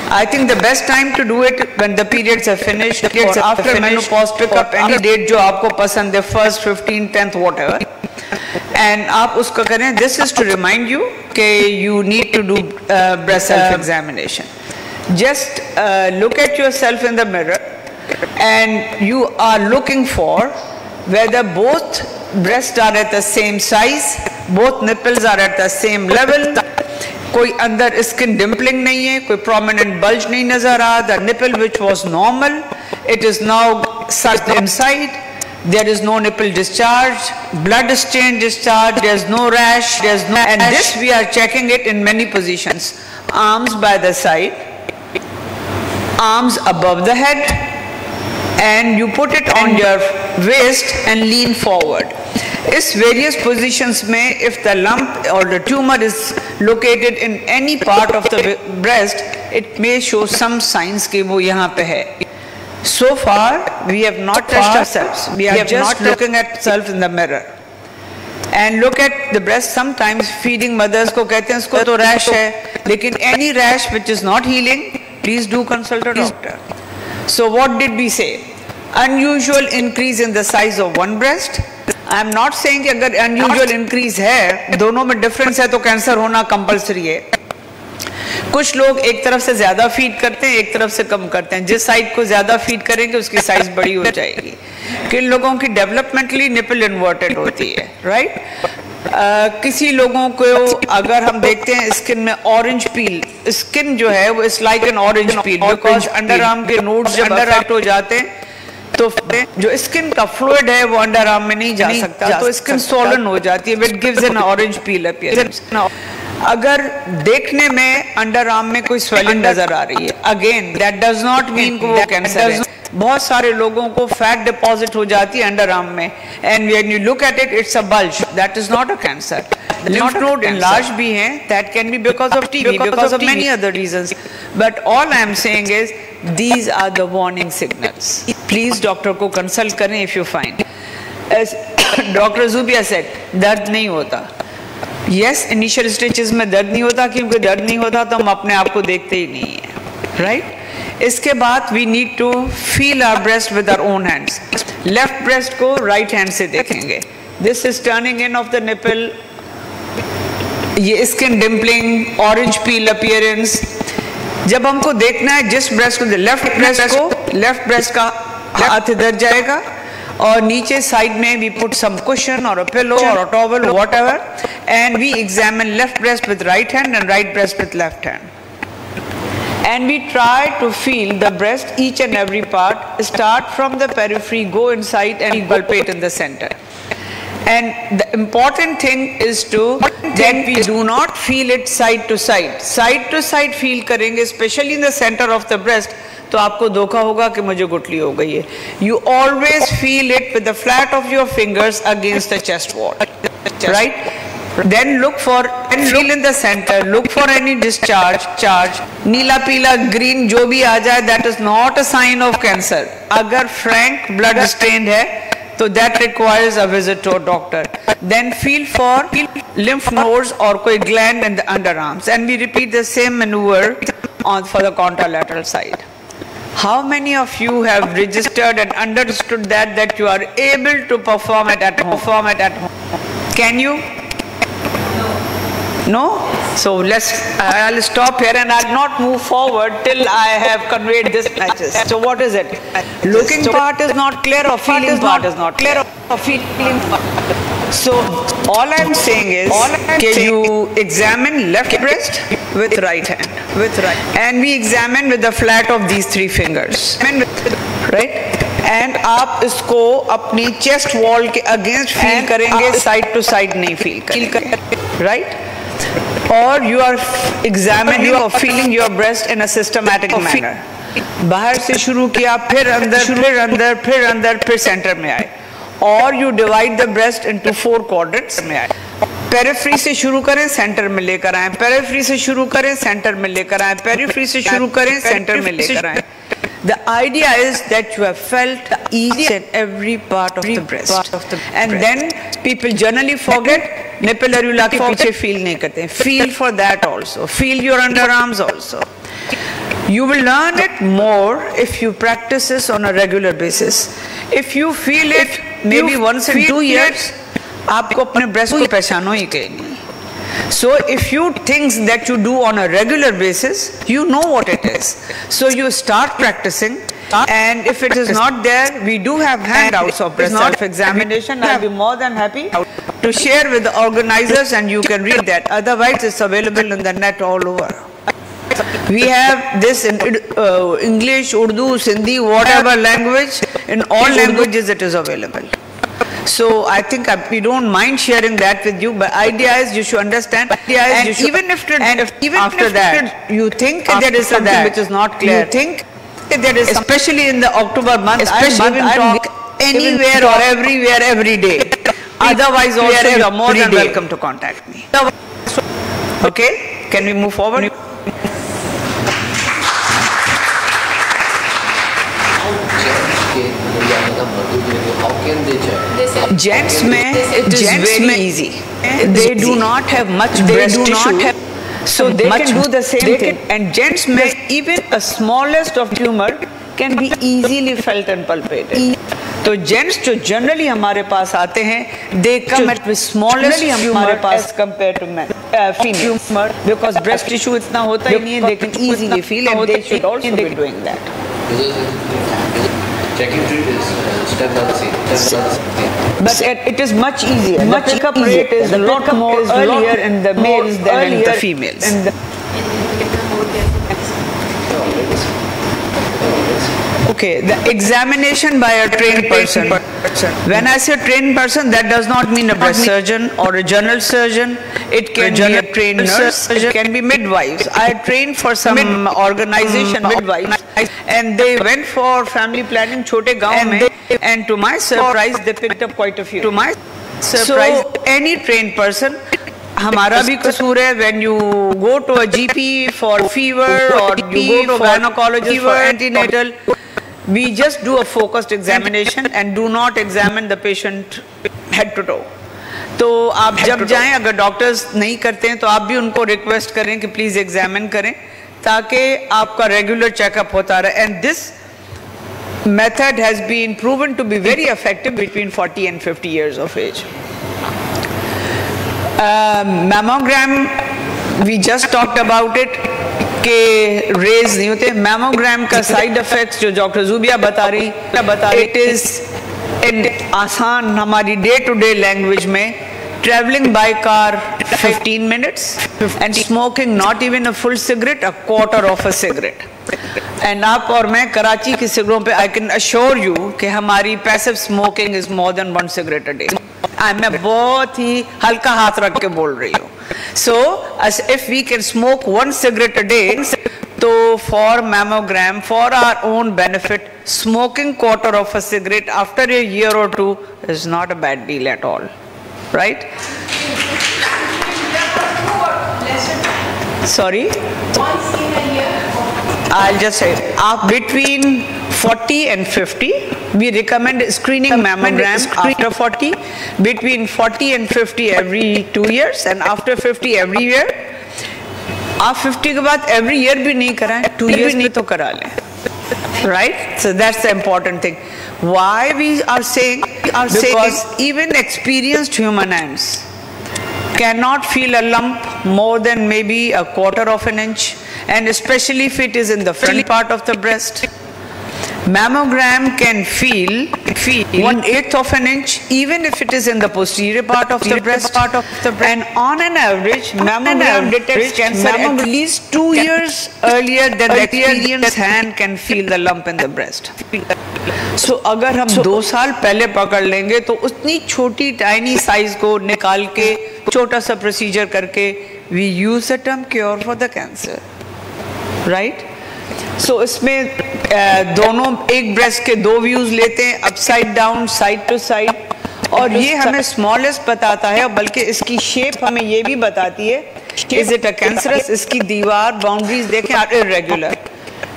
I think the best time to do it when the periods are finished or after menopause. Pick up any date जो आपको पसंद है, 1st, 15th, 10th, whatever, and आप उसको करें. This is to remind you कि you need to do breast self-examination. Just look at yourself in the mirror, and you are looking for whether both breasts are at the same size, both nipples are at the same level, कोई अंदर skin dimpling नहीं है, कोई prominent bulge नहीं नजर आ. The nipple which was normal, it is now sucked inside. there is no nipple discharge, blood stain discharge, there is no rash, and this we are checking it in many positions. Arms by the side, arms above the head, and you put it on your waist and lean forward. इस various positions में if the lump or the tumor is located in any part of the breast, it may show some signs कि वो यहाँ पे है. So far we have not touched ourselves. We are just looking at ourselves in the mirror. And look at the breast. Sometimes feeding mothers को कहते हैं इसको तो rash है, लेकिन any rash which is not healing, please do consult a doctor. So what did we say? Unusual increase in the size of one breast. I am not saying कि अगर unusual increase है, दोनों में difference है तो cancer होना compulsory है. कुछ लोग एक तरफ से ज्यादा फीड करते हैं, एक तरफ से कम करते हैं. जिस साइड को ज्यादा फीड करेंगे उसकी साइज बड़ी हो जाएगी. किन लोगों की डेवलपमेंटली निपल इन्वर्टेड होती है, राइट? किसी लोगों को अगर हम देखते हैं स्किन में ऑरेंज पील, स्किन जो है वो is like an orange peel, because under arm के नोड्स जब अफेक्ट हो जाते हैं तो जो स्किन का फ्लूइड है वो अंडर आर्म में नहीं जा सकता, तो स्किन सोलन हो जाती है, which gives an orange peel appearance. अगर देखने में अंडर आर्म में कोई स्वेलिंग नजर आ रही है, again that does not mean वो कैंसर है. बहुत सारे लोगों को फैट डिपॉजिट हो जाती है अंडर आर्म में, and when you look at it it's a bulge, that is not a cancer. Lymph node enlarged भी हैं, that can be because of TB, because of many other reasons. But all I am saying is these are the warning signals. Please doctor को consult करें if you find. As doctor Zubia said, दर्द नहीं होता. Yes, initial stages में दर्द नहीं होता, क्योंकि दर्द नहीं होता तो हम अपने आप को देखते ही नहीं है, राइट? इसके बाद we need to feel our breast with our own hands. Left breast को राइट हैंड से देखेंगे. This is turning in of the nipple, ये skin dimpling, orange peel appearance. जब हमको देखना है जिस ब्रेस्ट को, लेफ्ट ब्रेस्ट का हाथ इधर जाएगा और नीचे साइड में वी पुट सम कुशन और अ पिलो और a towel whatever, and we examine left breast with right hand and right breast with left hand, and we try to feel the breast, each and every part, start from the periphery, go inside and palpate in the center. And the important thing is that we do not feel it side to side. Side to side feel करेंगे, especially in the center of the breast, तो आपको धोखा होगा कि मुझे गुठली हो गई है. You always feel it with the flat of your fingers against the chest wall, right? Then feel in the center, look for any discharge. नीला पीला ग्रीन जो भी आ जाए, that is not a sign of cancer. अगर frank blood stained है तो that requires a visit to a doctor. Then feel for lymph nodes or कोई gland in the underarms, and we repeat the same maneuver for the contralateral side. How many of you have registered and understood that you are able to perform it at home? Can you? No? So I'll stop here and I'll not move forward till I have conveyed this message. So what is it? Looking part is not clear, or feeling part is not clear. So all I'm saying is that you examine left breast with right hand, and we examine with the flat of these three fingers, right? And आप इसको अपनी chest wall के against feel करेंगे, side to side नहीं feel करेंगे, right? Or you are examining or feeling your breast in a systematic manner. बाहर से शुरू किया, फिर अंदर, फिर सेंटर में आए. Or you divide the breast into 4 quadrants में आए. पेरिफेरी से शुरू करें, सेंटर में लेकर आए, पेरिफेरी से शुरू करें, सेंटर में लेकर आए, पेरिफेरी से शुरू करें, सेंटर में लेकर आए. The idea is that you have felt each and every part of the breast. And then people generally forget, nipple areola के पीछे feel नहीं करते. Feel for that also. Feel your underarms also. You will learn it more if you practice this on a regular basis. If you feel it maybe once in 2 years, आपको अपने breast को पहचानो ही कहीं. So if you think that you do on a regular basis, you know what it is. So you start practicing, and if it is not there, we do have handouts of breast self-examination. I'll be more than happy to share with the organizers, and you can read that. Otherwise, it's available on the net all over. We have this in English, Urdu, Sindhi, whatever language, in all languages it is available. So I think we don't mind sharing that with you, but idea is you should understand. And even if after that you think there is something which is not clear, you think there is, especially in the October month, I talk anywhere or everywhere every day. Otherwise also you are more than welcome to contact me. Okay, can we move forward? How can they check? Gents में it is very easy. They do not have much breast tissue, so they can do the same thing. And gents में even a smallest of tumor can be easily felt and palpated. तो gents जो generally हमारे पास आते हैं, they come at with smallest tumor as compared to men, female, because breast tissue इतना होता ही नहीं है. They can easily feel, and they should also be doing that. Checking treat is step by step. But it is much easier. The pickup rate is a lot more earlier in the males than in the females. Okay, the examination by a trained person. When I say trained person, that does not mean a breast surgeon or a general surgeon. It can be a trained nurse, it can be midwives. I trained for some organization midwives, and they went for family planning छोटे गांव में, and to my surprise they picked up quite a few. To my surprise, any trained person, हमारा भी कसूर है, when you go to a GP for fever or you go to a gynecologist for antenatal, we just do a focused examination and do not examine the patient head to toe. तो आप जब जाएं, अगर doctors नहीं करते हैं तो आप भी उनको रिक्वेस्ट करें कि प्लीज एग्जामिन करें, ताकि आपका रेगुलर चेकअप होता रहे. And this method has been proven to be very effective between 40 and 50 years of age. Mammogram, we just talked about it, के रेज नहीं होते. मैमोग्राम का साइड इफेक्ट्स जो डॉक्टर जुबिया बता रही, इट इज आसान हमारी डे टू डे लैंग्वेज में, traveling by car 15 minutes and smoking not even a full cigarette, a quarter of a cigarette. And आप और मैं कराची की सिगरेटों पे I can assure you कि हमारी passive smoking is more than 1 cigarette a day. मैं बहुत ही हल्का हाथ रख के बोल रही हूँ. So as if we can smoke 1 cigarette a day, तो for mammogram, for our own benefit, smoking quarter of a cigarette after a year or 2 is not a bad deal at all. Right? Sorry? I'll just say, between 40 and 50, we recommend screening mammogram after 40, between 40 and 50 every 2 years, and after 50 every year. आप 50 के बाद every year भी नहीं कराएं, 2 years में तो करा लें. Right? So that's the important thing. Why we are saying, because even experienced human hands cannot feel a lump more than maybe a quarter of an inch, and especially if it is in the front part of the breast. Mammogram can feel 1/8 of an inch, even if it is in the posterior part of the breast. And on an average, mammogram detects cancer at least 2 years earlier than the experienced hand can feel the lump in the breast. So अगर हम 2 साल पहले पकड़ लेंगे तो उतनी छोटी tiny size को निकाल के छोटा सा प्रोसीजर करके we use the term cure for the cancer, right? So इसमें दोनों एक ब्रेस्ट के 2 व्यूज लेते हैं, upside down, side to side, और ये हमें स्मॉलेस्ट बताता है, बल्कि इसकी शेप हमें ये भी बताती है, इज इट अ कैंसरस. इसकी दीवार बाउंड्रीज देखें आर इरेगुलर.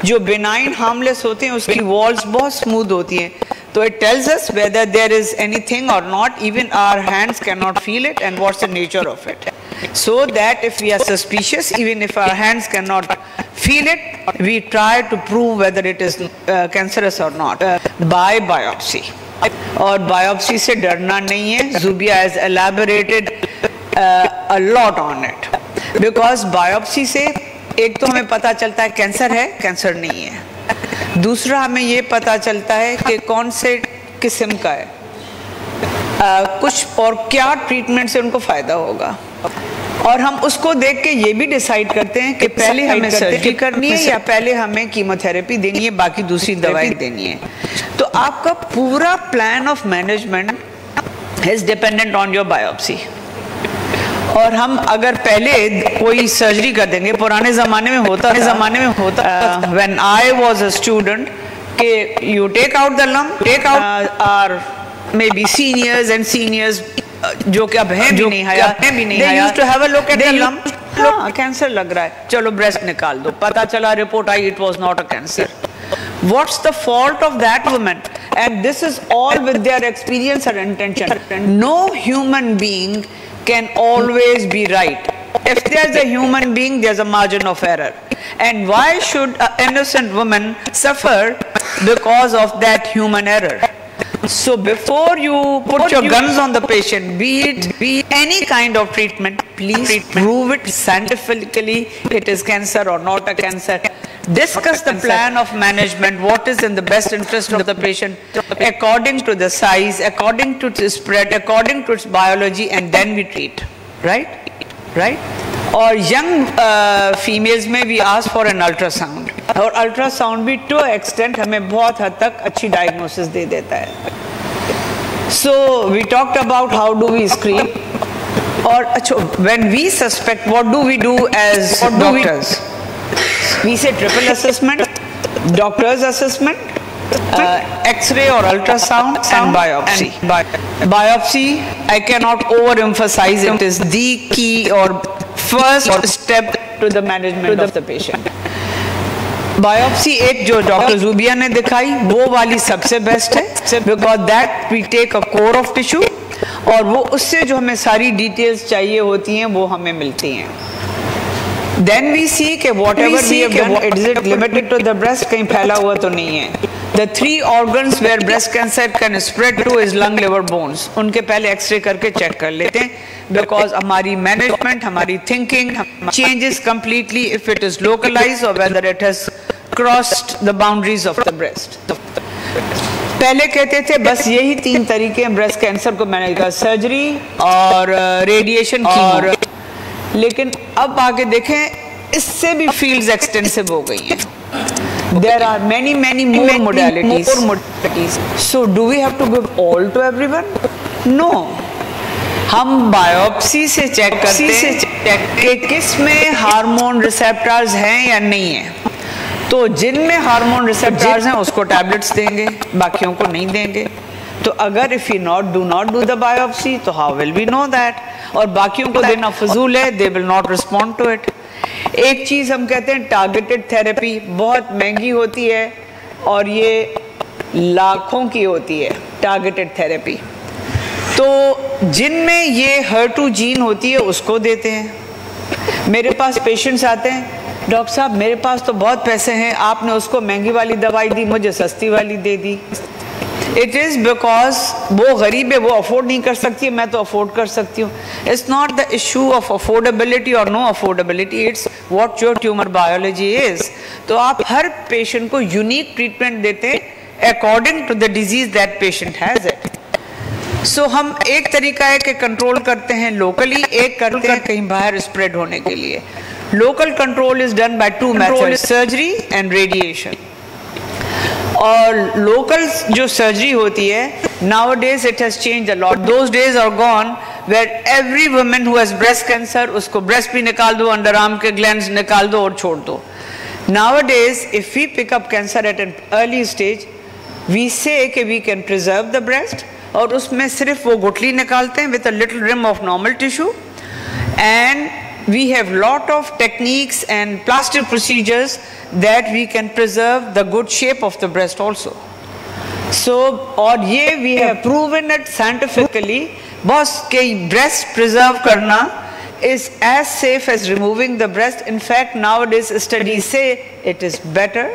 जो बिनाइन हार्मलेस होते हैं उसकी वॉल्स बहुत स्मूथ होती हैं, तो it tells us whether there is anything or not. Even our hands can not feel it and what's the nature of it. So that if we are suspicious, even if our hands cannot feel it, we try to prove whether it is cancerous or not by biopsy. और biopsy से डरना नहीं है. Zubia has elaborated a lot on it, because biopsy से एक तो हमें पता चलता है कैंसर है, कैंसर नहीं है. दूसरा हमें ये पता चलता है कि कौन से किस्म का है, कुछ और क्या ट्रीटमेंट से उनको फायदा होगा. और हम उसको देख के ये भी डिसाइड करते हैं कि पहले हमें सर्जरी करनी है या पहले हमें कीमोथेरेपी देनी है, बाकी दूसरी दवाई देनी है। तो आपका पूरा plan of management is dependent on your biopsy. और हम अगर पहले कोई सर्जरी कर देंगे, पुराने ज़माने में होता when I was a student कि you take out the lump, take out or maybe seniors and seniors जो कि अब हैं भी नहीं आया, they used to have a look at the lump, हाँ कैंसर लग रहा है, चलो ब्रेस्ट निकाल दो, पता चला report I it was not a cancer. What's the fault of that woman? And this is all with their experience and intention. No human being can always be right. If there's a human being, there's a margin of error. And why should an innocent woman suffer because of that human error? So before you put your guns on the patient, be it any kind of treatment, please prove it scientifically, it is cancer or not a cancer. Discuss the plan of management, what is in the best interest of the patient, according to the size, according to its spread, according to its biology, and then we treat. Right? और young females में we ask for an ultrasound. और ultrasound भी to extent हमें बहुत हद तक अच्छी diagnosis दे देता है। So we talked about how do we screen, और अच्छा when we suspect what do we do as doctors, we say triple assessment, doctors assessment, x ray और ultrasound and biopsy. Biopsy I can not over emphasise, it is the key और first step to the management of the patient. Biopsy एक जो doctor Zubia ने दिखाई वो वाली सबसे best है, because that we take a core of tissue, और वो उससे जो हमें सारी डिटेल्स चाहिए होती हैं वो हमें मिलती हैं। देन वी सी के whatever we have done, it is limited to the breast, कहीं फैला हुआ तो नहीं है। The 3 organs where breast cancer can spread to is lung, liver, bones. उनके पहले एक्सरे करके चेक कर लेते हैं, बिकॉज हमारी मैनेजमेंट, हमारी thinking changes completely if it is localized or whether it has crossed the boundaries of the breast. पहले कहते थे बस यही 3 तरीके हैं ब्रेस्ट कैंसर को मैनेज कर, सर्जरी और रेडिएशन, और लेकिन अब आगे देखें इससे भी फील्ड्स एक्सटेंसिव हो गई हैं। There are many more modalities. So do we have to give all to everyone? No. हम बायोप्सी से चेक करते हैं कि किस में हार्मोन रिसेप्टर्स हैं या नहीं है। तो जिनमें हार्मोन रिसेप्टर्स हैं उसको टैबलेट्स देंगे, बाकियों को नहीं देंगे। तो अगर if you do not do the biopsy, तो how will we know that? और बाकियों को देना फजूल है, they will not respond to it. एक चीज हम कहते हैं टारगेटेड थेरेपी, बहुत महंगी होती है और ये लाखों की होती है टारगेटेड थेरेपी। तो जिनमें ये HER2 जीन होती है उसको देते हैं। मेरे पास पेशेंट्स आते हैं, डॉक्टर साहब मेरे पास तो बहुत पैसे हैं, आपने उसको महंगी वाली दवाई दी, मुझे सस्ती वाली दे दी। इट इज़ बिकॉज वो गरीब है, वो अफोर्ड नहीं कर सकती है, मैं तो अफोर्ड कर सकती हूँ। It's not the issue of affordability और no affordability, it's what your tumour biology is. तो आप हर पेशेंट को यूनिक ट्रीटमेंट देते हैं according to the disease that patient has it. So हम एक तरीका है कि कंट्रोल करते हैं लोकली, एक करते हैं कहीं बाहर स्प्रेड होने के लिए। Local control is done by 2 methods, surgery and radiation. और लोकल जो सर्जरी होती है, nowadays it has changed a lot. Those days are gone where every woman who has breast cancer, उसको breast भी निकाल दो, अंडरआर्म के ग्लैंड्स निकाल दो और छोड़ दो। Nowadays, if we pick up cancer at an early stage, we say कि we can preserve the breast, और उसमें सिर्फ वो गुठली निकालते हैं with a little rim of normal tissue, and we have lot of techniques and plastic procedures that we can preserve the good shape of the breast also. So, और ये we have proven it scientifically, बस कि breast preserve करना is as safe as removing the breast. In fact, nowadays studies say it is better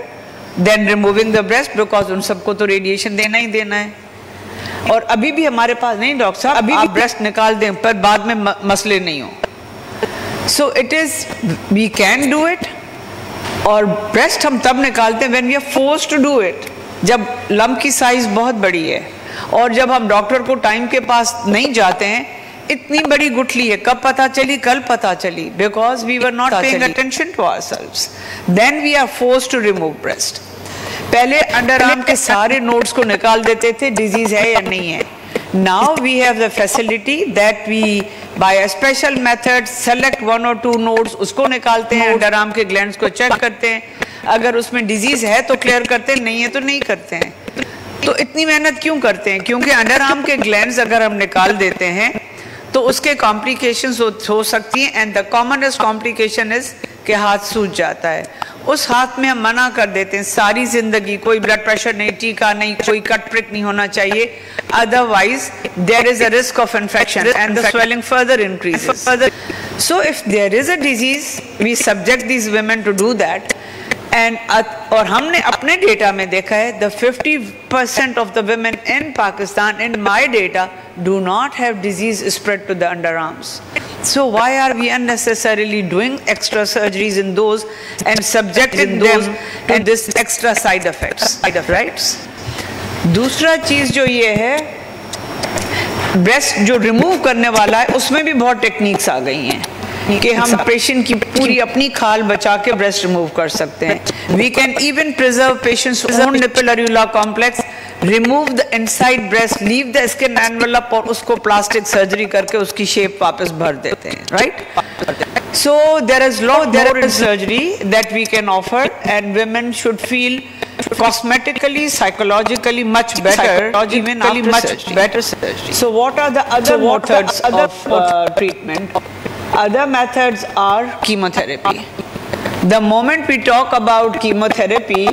than removing the breast, because उन सबको तो radiation देना ही देना है। और अभी भी हमारे पास नहीं डॉक्टर साहब, अभी आप ब्रेस्ट निकाल दें पर बाद में मसले नहीं हो। So it is, we can do it, और ब्रेस्ट हम तब निकालते हैं when we are forced to do it, जब लम्प की साइज बहुत बड़ी है, और जब हम डॉक्टर को टाइम के पास नहीं जाते हैं, इतनी बड़ी गुठली है, कब पता चली? कल पता चली, because we were not paying attention to ourselves. Then we are forced to remove breast. पहले अंडर आर्म के सारे नोड्स को निकाल देते थे, डिजीज है या नहीं है। Now we have the facility that we by a special method select 1 or 2 nodes, उसको निकालते हैं, अंडर आर्म के ग्लैंड्स को चेक करते हैं, अगर उसमें डिजीज है तो क्लियर करते हैं, नहीं है तो नहीं करते हैं। तो इतनी मेहनत क्यों करते हैं? क्योंकि अंडर आर्म के ग्लैंड्स अगर हम निकाल देते हैं तो उसके कॉम्प्लिकेशंस हो सकती हैं, and the commonest complication is कि हाथ सूज जाता है। उस हाथ में हम मना कर देते हैं सारी जिंदगी, कोई ब्लड प्रेशर नहीं, टीका नहीं, कोई कट प्रिक नहीं होना चाहिए, otherwise there is a risk of infection and the swelling further increases. So if there is a disease we subject these women to do that. और हमने अपने डेटा में देखा है the 50% of the women in Pakistan, in my data, do not have disease spread to the underarms. So why are we unnecessarily doing extra surgeries in those and subjecting them to this extra side effects? Right? दूसरा चीज जो ये है, breast जो remove करने वाला है उसमें भी बहुत टेक्निक्स आ गई हैं कि हम पेशेंट की पूरी अपनी खाल बचा के ब्रेस्ट रिमूव कर सकते हैं। We can even preserve patient's own nipple areola complex, remove the inside breast, leave the skin envelope और उसको प्लास्टिक सर्जरी करके उसकी शेप वापस भर देते हैं। Right? So there is more surgery that we can offer and women should feel cosmetically, psychologically much better, even after much better surgery. So what are the other methods of treatment? Other methods are chemotherapy. The moment we talk about chemotherapy,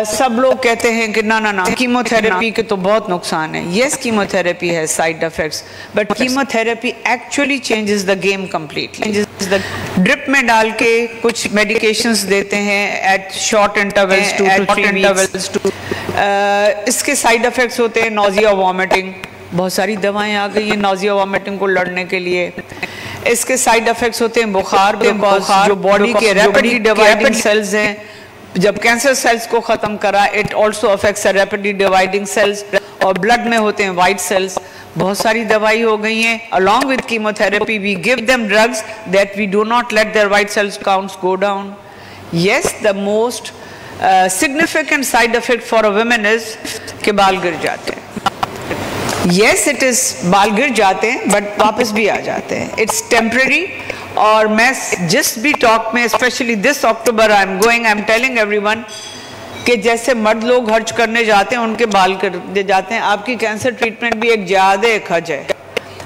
सब लोग कहते हैं कि ना ना ना chemotherapy के तो बहुत नुकसान है। Yes, chemotherapy has side effects, but chemotherapy actually changes the game completely. Drip में डाल के कुछ मेडिकेशंस देते हैं at short intervals, 2 to 3 weeks. इसके साइड इफेक्ट्स होते हैं nausea, vomiting. बहुत सारी दवाएं आ गई हैं nausea, vomiting को लड़ने के लिए। इसके साइड इफेक्ट्स होते हैं बुखार, जो बॉडी के रैपिडली डिवाइडिंग सेल्स हैं, जब कैंसर सेल्स को खत्म करा, it also affects rapidly dividing cells, और ब्लड में होते हैं वाइट सेल्स। बहुत सारी दवाई हो गई हैं। Along with chemotherapy we give them drugs that we do not let their white cells counts go down. Yes, the most significant side effect for a woman is कि बाल गिर जाते हैं। Yes, it is, बाल गिर जाते हैं but वापस भी आ जाते हैं, इट्स टेम्पररी। और मैं जिस भी टॉक में, specially this October, I am going, I am telling everyone कि जैसे मर्द लोग हज करने जाते हैं उनके बाल गिर जाते हैं, आपकी कैंसर ट्रीटमेंट भी एक ज्यादा एक हज है।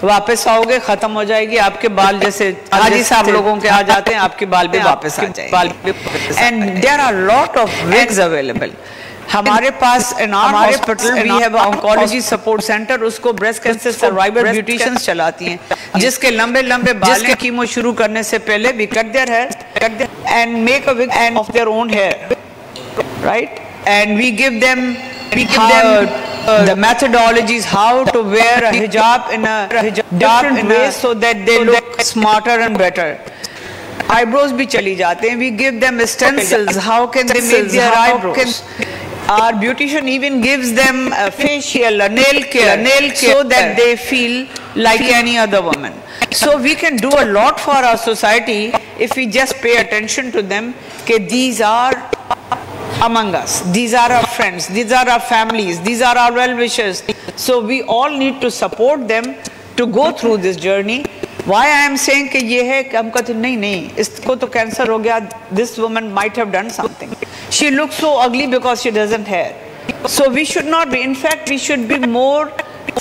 वापस आओगे, खत्म हो जाएगी आपके बाल, जैसे हाजी साहब लोगों के आ जाते हैं, आपके बाल भी वापस आ जाएंगे। And there are lot of wigs available. हमारे पास in our hospital we have oncology support centre, उसको ब्रेस्ट कैंसर सर्वाइवर ब्यूटिशियंस चलाती हैं, जिसके लंबे लंबे बाल हैं। कीमो शुरू करने से पहले we cut their hair and make a wig of their own hair, right? And we give them the methodologies how to wear a hijab in a different way so that they look smarter and better. Eyebrows भी चली जाते हैं, we give them stencils, how can they make their eyebrows? Our beautician even gives them a facial, a nail care, so that they feel like any other woman. So we can do a lot for our society if we just pay attention to them, that these are among us, these are our friends, these are our families, these are our well-wishers. So we all need to support them to go through this journey. Why I am saying कि ये है कि हम कहते नहीं इसको तो cancer हो गया, this woman might have done something. She looks so ugly because she doesn't hair. So we should not be. In fact, we should be more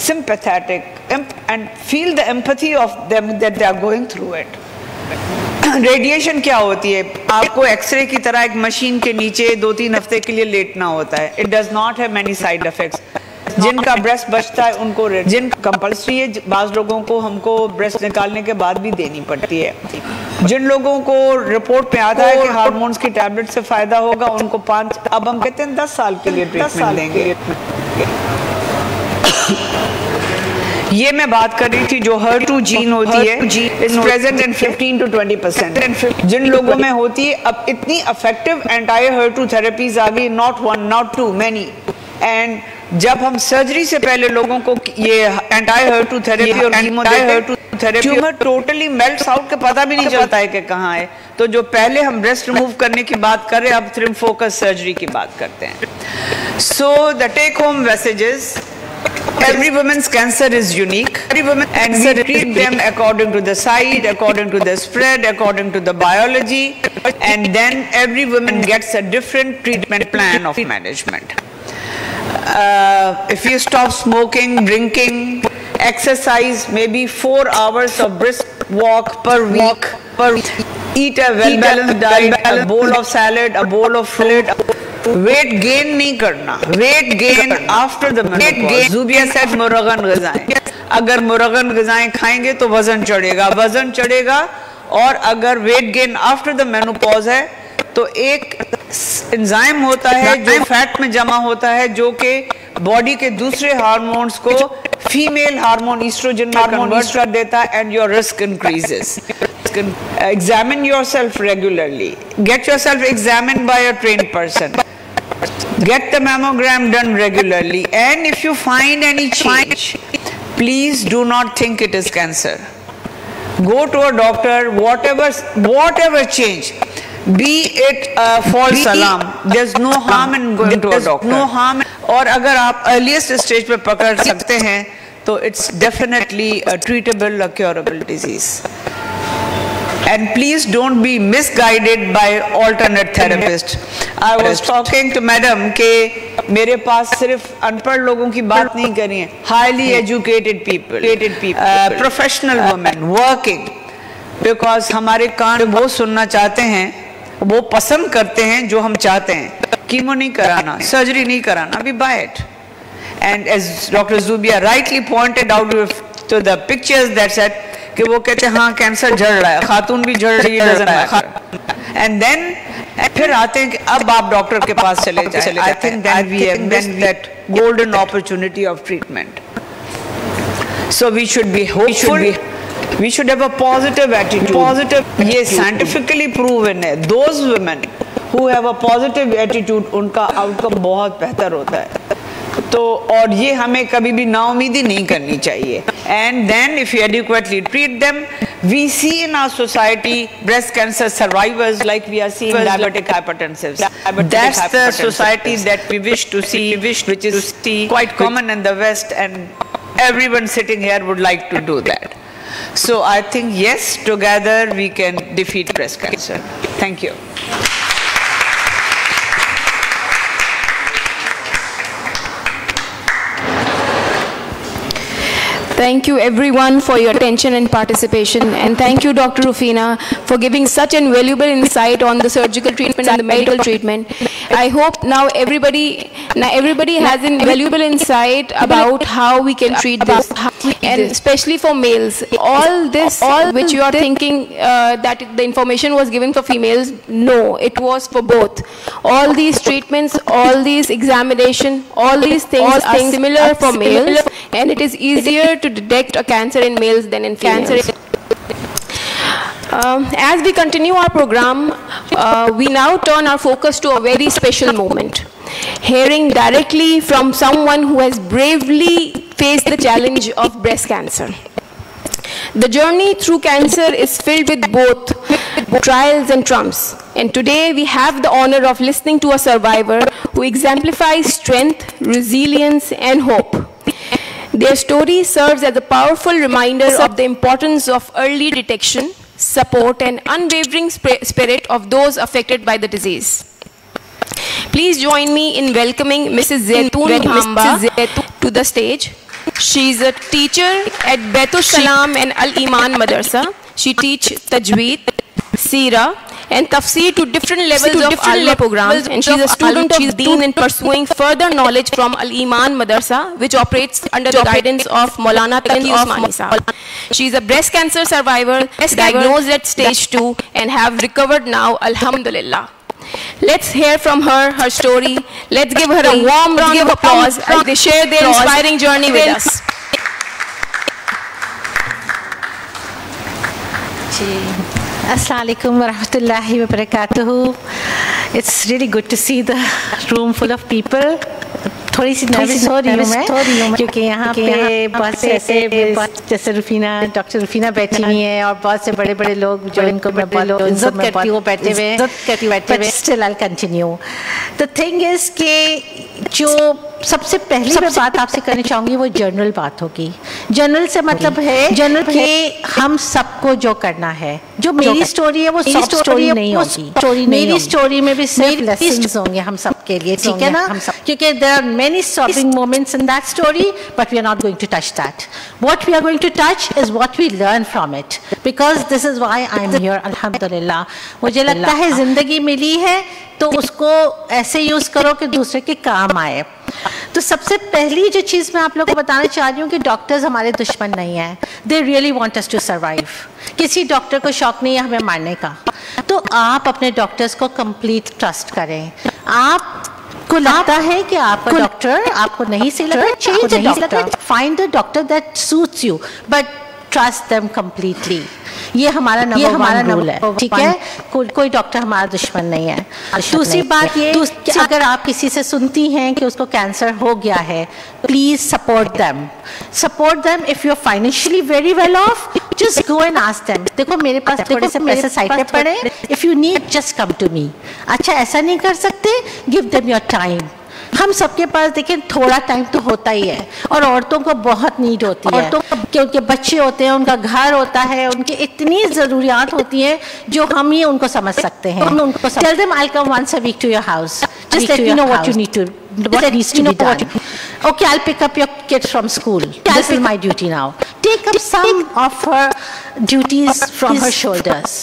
sympathetic and feel the empathy of them that they are going through it. Radiation क्या होती है? आपको x ray की तरह एक machine के नीचे 2-3 हफ्ते के लिए लेटना होता है। It does not have many side effects. जिनका ब्रेस्ट बचता है उनको जिन कंपल्सरी है, बाज लोगों को हमको ब्रेस्ट निकालने के बाद भी देनी पड़ती है। जिन लोगों को रिपोर्ट पे आता है कि हार्मोन्स की टैबलेट से फायदा होगा, उनको 5, अब हम कहते हैं 10 साल के लिए ट्रीटमेंट देंगे। ये मैं बात कर रही थी जो HER2 जीन होती है, इज प्रेजेंट इन 15 to 20%। जिन लोगों में होती है, अब इतनी इफेक्टिव एंटी HER2 थेरेपीज आ गई, नॉट 1 not 2 many, एंड जब हम सर्जरी से पहले लोगों को ये एंटी-HER2 थेरेपी और chemotherapy tumour totally melts out के पता भी नहीं चलता है कि कहाँ है। तो जो पहले हम ब्रेस्ट रिमूव करने की बात कर रहे हैं, अब ट्रिम फोकस सर्जरी की बात करते हैं। So the take home messages, every woman's cancer is unique. Every woman, and we treat them according to the site, according to the spread, according to the biology, and then every woman gets a different treatment plan of management. If you stop smoking, drinking, exercise, maybe 4 hours of brisk walk per week, eat a well-balanced diet, a bowl of salad, a bowl of fruit. Weight gain नहीं करना, weight gain after the menopause. Zubia said Murugan ग़िज़ाएं. अगर मुरगन ग़िज़ाएं खाएंगे तो वजन चढ़ेगा और अगर weight gain after the menopause है तो एक एंजाइम होता है जो फैट में जमा होता है जो कि बॉडी के दूसरे हार्मोन्स को फीमेल हार्मोन ईस्ट्रोजन में कन्वर्ट कर देता है and your risk increases. Examine yourself regularly. Get yourself examined by a trained person. Get the mammogram done regularly, and if you find any change, please do not think it is cancer. Go to a doctor, whatever change, be it a false alarm. There's no harm in going to a doctor. No harm. और अगर आप earliest stage पे पकड़ सकते हैं, तो it's definitely a treatable, a curable disease. And please don't be misguided by alternate therapists. I was talking to madam कि मेरे पास सिर्फ अनपढ़ लोगों की बात नहीं करनी है. Highly educated people, professional women working, because हमारे कान वो सुनना चाहते हैं, वो पसंद करते हैं जो हम चाहते हैं. कीमो नहीं कराना, सर्जरी नहीं कराना, we buy it. And as Dr. Zubia rightly pointed out to the pictures that said कि वो कहते हैं हाँ कैंसर झड़ रहा है, खातून भी झड़ रही है, and then फिर आते हैं कि अब आप डॉक्टर के पास चले जाएं. I think that we have missed that golden opportunity of treatment. So we should be hopeful. We should have a positive attitude. ये scientifically proven है. Those women who have a positive attitude, उनका outcome बहुत बेहतर होता है. तो और ये हमें कभी भी नाउमीदी नहीं करनी चाहिए. And then if you adequately treat them, we see in our society breast cancer survivors like we are seeing diabetic hypertensives. That's the society that we wish to see, which is quite common in the West, and everyone sitting here would like to do that. So I think yes, together we can defeat breast cancer. Thank you. Thank you everyone for your attention and participation, and thank you Dr. Rufina for giving such an valuable insight on the surgical treatment and the medical treatment. I hope now everybody has an valuable insight about how we can treat this, and especially for males. All which you are thinking that the information was given for females, no, it was for both. All these treatments, all these examination, all these things are similar for males, and it is easier to detect a cancer in males than in females. As we continue our program, we now turn our focus to a very special moment, hearing directly from someone who has bravely faced the challenge of breast cancer. The journey through cancer is filled with both trials and triumphs, and today we have the honor of listening to a survivor who exemplifies strength, resilience, and hope. Their story serves as a powerful reminder of the importance of early detection, support, and unwavering spirit of those affected by the disease. Please join me in welcoming Mrs. Zaitoon Bhamba to the stage. She is a teacher at Baitul Salam and Al-Iman Madrasa. She teaches Tajweed, Seerah, and Tafsir to different levels of Alma programs, and she is a student of Deen in pursuing further knowledge from Al-Iman Madrasa, which operates under the guidance of Maulana Taqi Usmani Sahab. She is a breast cancer survivor, diagnosed at stage 2, and have recovered now, Alhamdulillah. Let's hear from her story. Let's give her a warm round of applause as they share their inspiring journey with us. Assalamualaikum warahmatullahi wabarakatuh. It's really good to see the room full of people. थोड़ी सी nervous हो रही हूँ मैं क्योंकि यहाँ पे बहुत से ऐसे जैसे रुफीना, डॉक्टर रुफीना बैठी हुई है और बहुत से बड़े बड़े लोग जो इनको मैं बहुत इज्जत करती हूँ बैठे हुए, still I continue. The thing is कि जो सबसे पहली मैं बात आपसे करनी चाहूँगी वो जनरल बात होगी। जनरल से मतलब है जनरल कि हम सबको जो करना है, जो मेरी स्टोरी है वो सब स्टोरी नहीं होगी, मेरी स्टोरी में भी सिर्फ लेसन्स होंगे हम सबके लिए, ठीक है ना, क्योंकि there are many sobbing moments in that story but we are not going to touch that. What we are going to touch is what we learn from it, because this is why I am here. अल्हम्दुलिल्लाह मुझे लगता है जिंदगी मिली है तो उसको ऐसे use करो कि दूसरे के काम आए। तो सबसे पहली जो चीज़ मैं आप लोगों को बताना चाह रही हूँ कि डॉक्टर्स हमारे दुश्मन नहीं हैं, they really want us to survive. किसी डॉक्टर को शौक नहीं है हमें मारने का, तो आप अपने डॉक्टर्स को कंप्लीट ट्रस्ट करें। आपको लगता है कि आपका डॉक्टर आपको नहीं सही लग रहा, change the doctor, find the doctor that suits you but trust them completely. ये हमारा नंबर रूल है, ठीक है। कोई डॉक्टर हमारा दुश्मन नहीं है। दूसरी बात ये कि अगर आप किसी से सुनती हैं कि उसको कैंसर हो गया है, please support them. If you are financially very well off, just go and ask them, देखो मेरे पास थोड़े से पैसे साइड पे पड़े, if you need just come to me. अच्छा ऐसा नहीं कर सकते, गिव देम योर टाइम। हम सबके पास देखें थोड़ा टाइम तो होता ही है, और औरतों को बहुत नीड होती है क्योंकि बच्चे होते हैं, उनका घर होता है, उनकी इतनी ज़रूरियात होती हैं जो हम ही उनको समझ सकते हैं। Tell them I'll come once a week to your house. Just let me know what you need to, what needs to be done. Okay, I'll pick up your kids from school. This is my duty now. Take up some of her duties from her shoulders.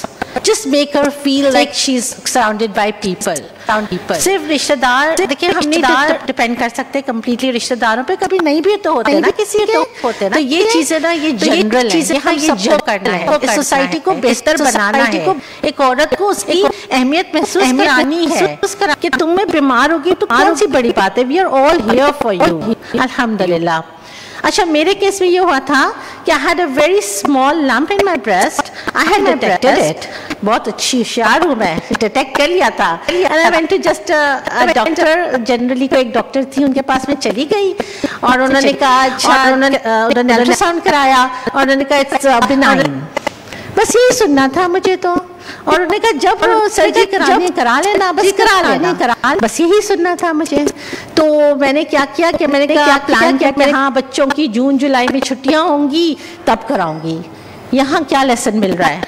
Just make her feel like she's surrounded by people. सिर्फ रिश्तेदार, देखिए हम नहीं depend कर सकते completely रिश्तेदारों पे, कभी नहीं भी तो होते ना किसी के होते ना। तो ये चीजें ना ये जनरल है, ये हम सबको करना है, इस सोसाइटी को बेहतर बनाना है। एक औरत को उसकी अहमियत महसूस करानी है कि तुम में बीमार होगी तो कौन सी बड़ी बात है, we are all here for you. अल्हम्दुलिल्लाह। अच्छा मेरे केस में ये हुआ था कि I had a very small lump in my breast, I had detected it, बहुत अच्छी होशियार हूँ मैं, डिटेक्ट कर लिया था। And I went to just doctor, generally कोई एक डॉक्टर थी उनके पास में चली गई और उन्होंने कहा अच्छा, उन्होंने अल्ट्रासाउंड कराया और उन्होंने कहा इट्स बिनाइन। बस यही सुनना था मुझे तो, और उन्होंने कहा जब सर्जरी करानी करा लेना, बस करा लेना, बस यही सुनना था मुझे। तो मैंने क्या किया कि मैंने क्या प्लान किया कि हाँ बच्चों की जून जुलाई में छुट्टियां होंगी तब कराऊंगी। यहाँ क्या लेसन मिल रहा है,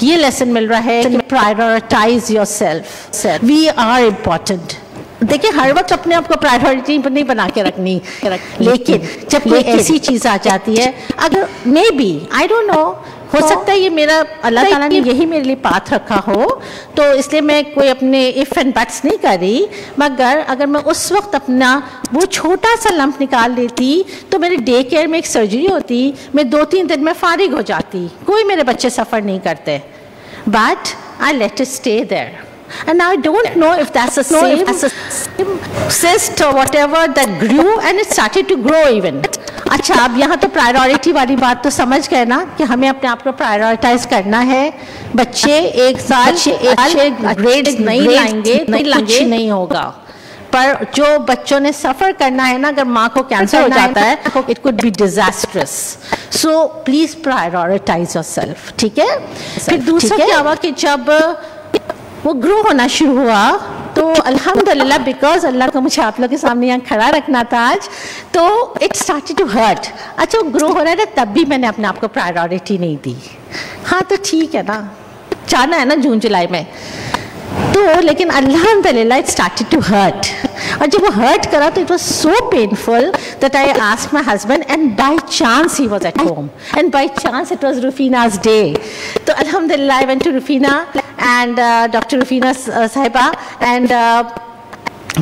ये लेसन मिल रहा है कि prioritise yourself, we are important. देखिए हर वक्त अपने आप को प्रायोरिटी नहीं बना के रखनी, लेकिन जब कोई ऐसी चीज आ जाती है, अगर maybe I don't know, हो सकता है ये मेरा अल्लाह ताला ने यही मेरे लिए पाथ रखा हो, तो इसलिए मैं कोई अपने इफ एंड बट्स नहीं कर रही, मगर अगर मैं उस वक्त अपना वो छोटा सा लंप निकाल लेती तो मेरे डे केयर में एक सर्जरी होती, मैं 2-3 दिन में फारिग हो जाती, कोई मेरे बच्चे सफ़र नहीं करते, but I let it stay there. And I don't know if that's the same cyst or whatever that grew and it started to grow even. अच्छा अब यहाँ तो प्रायोरिटी वाली बात तो समझ गए ना कि हमें अपने आप को प्रायोरिटाइज करना है। बच्चे एक साल ग्रेड्स नहीं लाएंगे तो कुछ नहीं होगा, पर जो बच्चों ने सफ़र करना है ना, अगर माँ को कैंसर हो जाता है it could be disastrous. So please prioritise yourself, ठीक है। फिर दूसरा क्या हुआ कि जब वो ग्रो होना शुरू हुआ तो अल्हम्दुलिल्लाह, बिकॉज अल्लाह को मुझे आप लोग के सामने यहाँ खड़ा रखना था आज, तो इट स्टार्टेड टू हर्ट। अच्छा वो ग्रो हो रहा है ना, तब भी मैंने अपने आप को प्रायोरिटी नहीं दी। हाँ तो ठीक है ना, जाना है ना जून जुलाई में, तो लेकिन अल्हम्दुलिल्लाह इट स्टार्टेड टू हर्ट, और जब वो हर्ट करा तो it was so painful that I asked my husband, and by chance he was at home, and by chance it was Rufina's day. तो अल्हम्दुलिल्लाह I went to Rufina and doctor Rufina साहिबा, and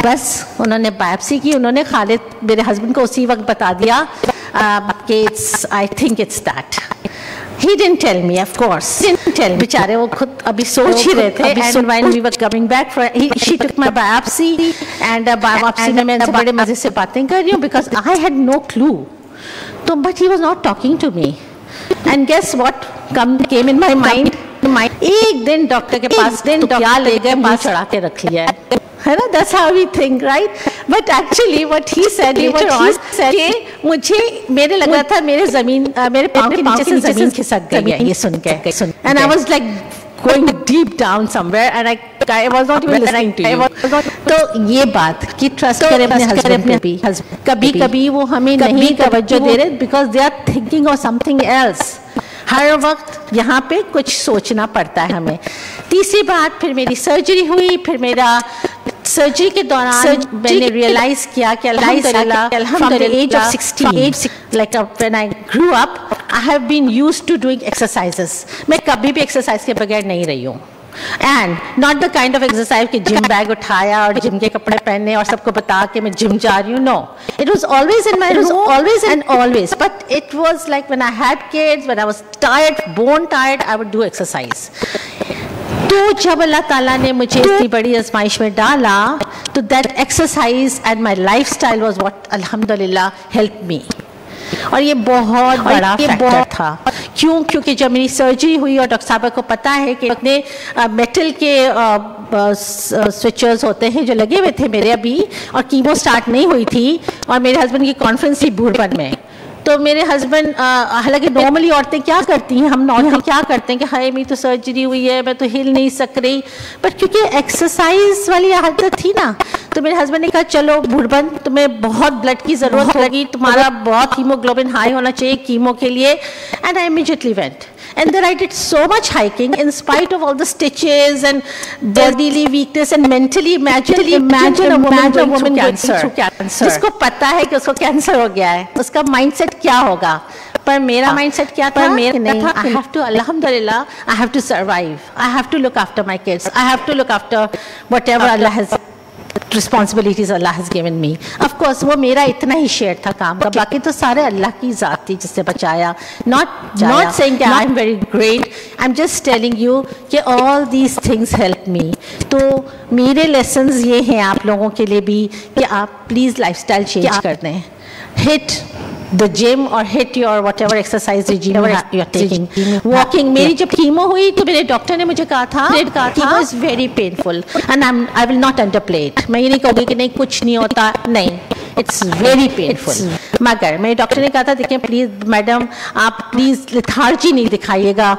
बस उन्होंने biopsy की, उन्होंने खालिद मेरे husband को उसी वक्त बता दिया कि it's, I think it's that. He didn't tell me, of course. Didn't tell me. बेचारे वो खुद अभी सोच ही रहे थे। And when we were coming back, she took my biopsy, and biopsy में मैं इनसे बड़े मजे से बातें कर रही हूँ because I had no clue. तो but he was not talking to me. And guess what came in my mind? एक दिन डॉक्टर के पास तो क्या ले गए, मुँह चढ़ा के रख लिया है। है ना, that's how we think, right? But actually what he said later on कि मुझे मेरे लग रहा था मेरे पाँव के नीचे से ज़मीन खिसक गई है ये सुन के, and I was like going deep down somewhere and I was not even listening to you. तो ये बात कि ट्रस्ट करें अपने हस्बैंड पे भी, कभी वो हमें नहीं तवज्जो दे रहे because they are thinking of something else. हर वक्त यहाँ पे कुछ सोचना पड़ता है हमें। तीसरी बात, फिर मेरी सर्जरी हुई, फिर मेरा सर्जरी के दौरान मैंने रियलाइज किया कि अल्हम्दुलिल्लाह from the age of 16, like when I grew up, I have been used to doing exercises. मैं कभी भी एक्सरसाइज के बगैर नहीं रही हूँ। And not the kind of exercise कि जिम बैग उठाया और जिम के कपड़े पहने और सबको बता के मैं जिम जा रही हूँ। No, it was always in my room, always and always. But it was like when I had kids, when I was tired, bone tired, I would do exercise. तो जब अल्लाह ताला ने मुझे इतनी बड़ी आजमाइश में डाला, तो that exercise and my lifestyle was what अल्हम्दुलिल्लाह helped me. और ये बहुत बड़ा फैक्टर था। क्यों? क्योंकि जब मेरी सर्जरी हुई और डॉक्टर साहब को पता है कि इतने मेटल के स्विचर्स होते हैं जो लगे हुए थे मेरे अभी, और कीमो स्टार्ट नहीं हुई थी, और मेरे हस्बैंड की कॉन्फ्रेंस थी भूरबन में, तो मेरे हस्बैंड, हालांकि नॉर्मली औरतें क्या करती हैं, हम नॉर्मली क्या करते हैं कि हाय मेरी तो सर्जरी हुई है, मैं तो हिल नहीं सक रही, बट क्योंकि एक्सरसाइज वाली आदत थी ना, तो मेरे हस्बैंड ने कहा चलो भूरबन, तुम्हें बहुत ब्लड की ज़रूरत होगी, तुम्हारा बहुत हीमोग्लोबिन हाई होना चाहिए कीमो के लिए, and I immediately went. And then I did so much hiking in spite of all the stitches and bodily weakness, and mentally imagine a woman going through cancer. जिसको पता है कि उसको cancer हो गया है, उसका mindset क्या होगा? पर मेरा mindset क्या था? नहीं, I have to, alhamdulillah, I have to survive. I have to look after my kids. I have to look after whatever Allah has responsibilities Allah has given me. Of course, वो मेरा इतना ही share था काम का, बाकी तो सारे अल्लाह की ज़ात थी जिससे बचाया. Not saying that I'm very great. I'm just telling you कि all these things help me. तो मेरे lessons ये हैं आप लोगों के लिए भी कि आप please lifestyle change कर दें. Hit the gym or hit your whatever exercise regime you're taking. Walking. मेरी जब कीमो हुई तो मेरे डॉक्टर ने मुझे कहा था it was very painful and I will not underplay it. मैं ये नहीं कहूँगी कि नहीं कुछ नहीं होता, नहीं, it's very painful. मगर मेरे डॉक्टर ने कहा था देखिए प्लीज मैडम आप प्लीज लेथार्जी नहीं दिखाइएगा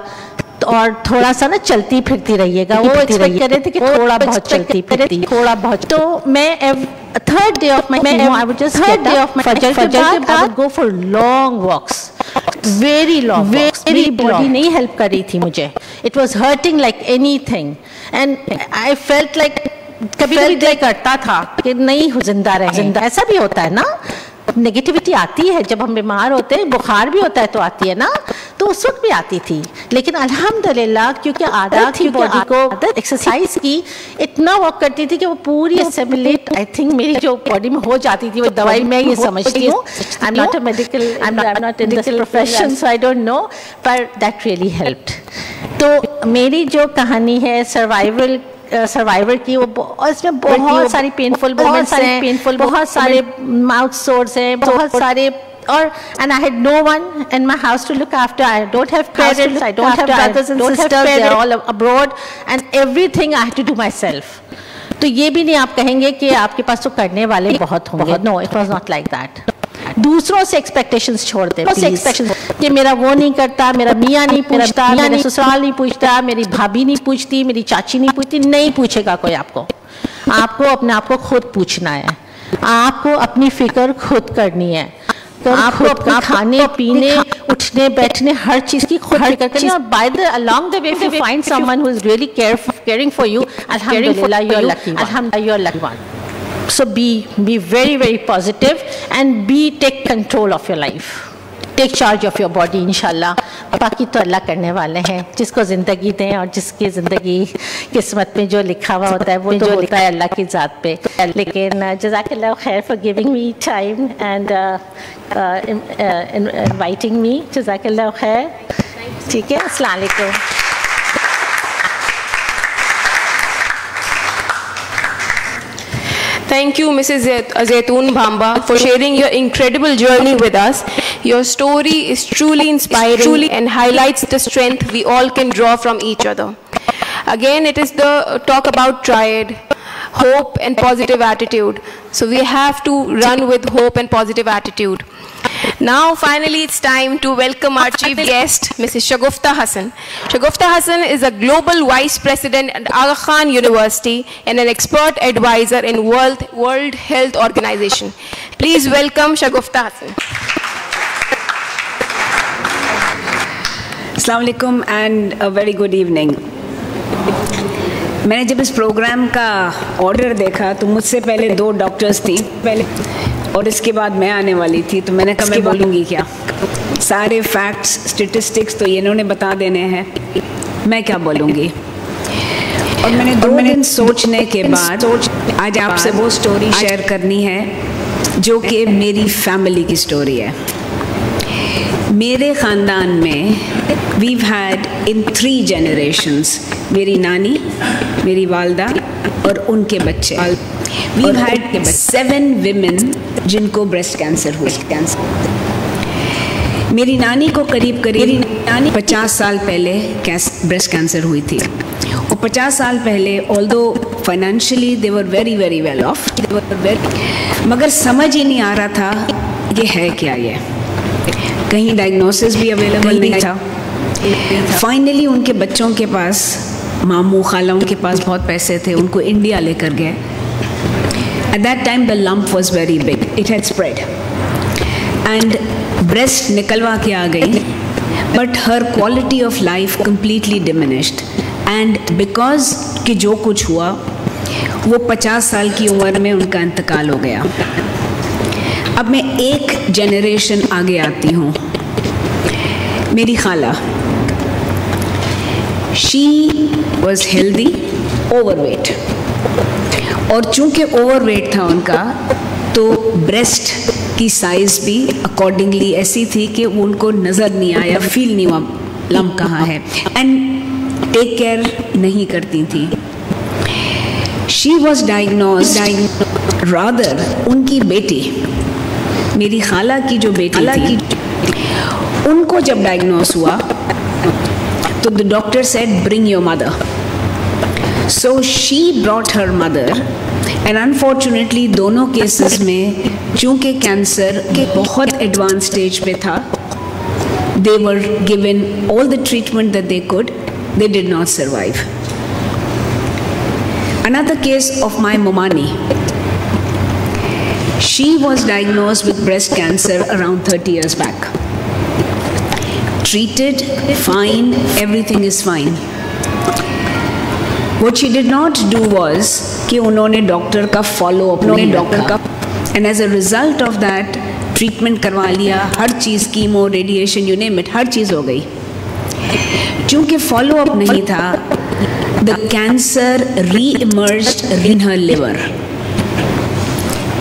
और थोड़ा सा ना चलती फिरती रहिएगा. वो एक्सपेक्ट कर रहे थे कि थोड़ा बहुत चलती फिरती, थोड़ा बहुत. तो मैं third day of my chemo, I would just get up, फजर के बाद I would go for long walks, very long walks. मेरी बॉडी नहीं हेल्प कर रही थी मुझे. It was hurting like anything and I felt like कभी दिल करता था कि नहीं जिंदा रहे. ऐसा भी होता है ना, नेगेटिविटी आती है जब हम बीमार होते हैं, बुखार भी होता है तो आती है ना, तो उस वक्त भी आती थी. लेकिन अल्हम्दुलिल्लाह क्योंकि आदत थी बॉडी को एक्सरसाइज की, इतना वर्क करती थी कि वो पूरी असेमिलेट आई थिंक मेरी जो बॉडी में हो जाती थी वो दवाई. मैं ये समझती हूँ, I am not a medical, I am not in this profession so I don't no, पर दैट रियली हेल्प्ड. तो मेरी जो कहानी है सर्वाइवर की, वो इसमें बहुत सारी पेनफुल मोमेंट्स हैं, बहुत सारे माउथ सोर्स हैं, बहुत सारे, और and I had no one in my house to look after. I don't have parents, I don't have brothers and sisters, they are all abroad and everything I had to do myself. तो ये भी नहीं आप कहेंगे कि आपके पास तो करने वाले बहुत होंगे. No, it was not like that. दूसरों से एक्सपेक्टेशंस छोड़ दे प्लीज, कि मेरा वो नहीं करता, मेरा मियाँ नहीं पूछता, मेरा ससुराल नहीं पूछता, मेरी भाभी नहीं पूछती, मेरी चाची नहीं पूछती. नहीं पूछेगा कोई आपको. आपको अपने आप को खुद पूछना है, आपको अपनी फिक्र खुद करनी है, आपको अपने खाने पीने उठने बैठने हर चीज की खुद फिक्र करनी है. और by the along the way if you find someone who is really caring for you, अल्हम्दुलिल्लाह यू आर लकी, अल्हम्दुलिल्लाह you are lucky one. So be very very positive and take control of your life. Take charge of your body इंशाल्लाह. बाकी तो अल्लाह करने वाले हैं, जिसको ज़िंदगी दें और जिसकी ज़िंदगी किस्मत में जो लिखा हुआ होता है वो तो होता है अल्लाह की ज़ात पे. लेकिन जज़ाकल्लाह खैर for giving me time and inviting me. जज़ाकल्लाह खैर. ठीक है, अस्सलाम वालेकुम. Thank you, Mrs. Zaitoon Bhamba, for sharing your incredible journey with us. Your story is truly inspiring and highlights the strength we all can draw from each other. Again, it is the talk about triad. hope and positive attitude. So we have to run with hope and positive attitude. Now, finally, it's time to welcome our chief guest, Mrs. Shagufta Hassan. Shagufta Hassan is a global vice president at Aga Khan University and an expert advisor in World Health Organization. Please welcome Shagufta Hassan. Assalamu alaikum and a very good evening. मैंने जब इस programme का order देखा तो मुझसे पहले 2 doctors थी और इसके बाद मैं आने वाली थी, तो मैंने कहा मैं बोलूँगी क्या, सारे फैक्ट्स स्टेटिस्टिक्स तो इन्होंने बता देने हैं, मैं क्या बोलूँगी। और मैंने 2 दिन सोचने के बाद आज आपसे वो स्टोरी शेयर करनी है जो कि मेरी फैमिली की स्टोरी है। मेरे ख़ानदान में वीव हैड इन 3 जनरेशंस, मेरी नानी, मेरी वालदा और उनके बच्चे, वीव हैड 7 विमेन जिनको ब्रेस्ट कैंसर हुआ। मेरी नानी को करीब 50 साल पहले ब्रेस्ट कैंसर हुई थी। और 50 साल पहले although financially they were very very well of, मगर समझ ही नहीं आ रहा था ये है क्या, ये कहीं डायग्नोसिस भी अवेलेबल नहीं था। फाइनली उनके बच्चों के पास, मामू खालाओं के पास बहुत पैसे थे, उनको इंडिया लेकर गए। At that time the lump was very big, it had spread and breast निकलवा के आ गई, but her quality of life completely diminished and because कि जो कुछ हुआ वो 50 साल की उम्र में उनका इंतकाल हो गया। अब मैं एक जनरेशन आगे आती हूँ, मेरी खाला, she was healthy, overweight, और चूंकि ओवरवेट था उनका तो ब्रेस्ट की साइज़ भी अकॉर्डिंगली ऐसी थी कि उनको नज़र नहीं आया, फील नहीं हुआ लम्प कहाँ है, एंड टेक केयर नहीं करती थी। शी वॉज डायग्नोज्ड, रादर उनकी बेटी, मेरी खाला की जो बेटी थी, उनको जब डायग्नोस हुआ तो the doctor said bring your mother. So she brought her mother and unfortunately दोनों केसेस में चूँकि कैंसर के बहुत एडवांस स्टेज पे था, they were given all the treatment that they could, they did not survive. Another case of my Momani, she was diagnosed with breast cancer around 30 years back. Treated, fine, everything is fine. What she did not do was कि उन्होंने doctor का follow up नहीं रखा, and as a result of that treatment करवा लिया, हर चीज़, chemo, radiation, you name it, हर चीज़ हो गई। चूँकि फॉलो अप नहीं था, the cancer re-emerged in her liver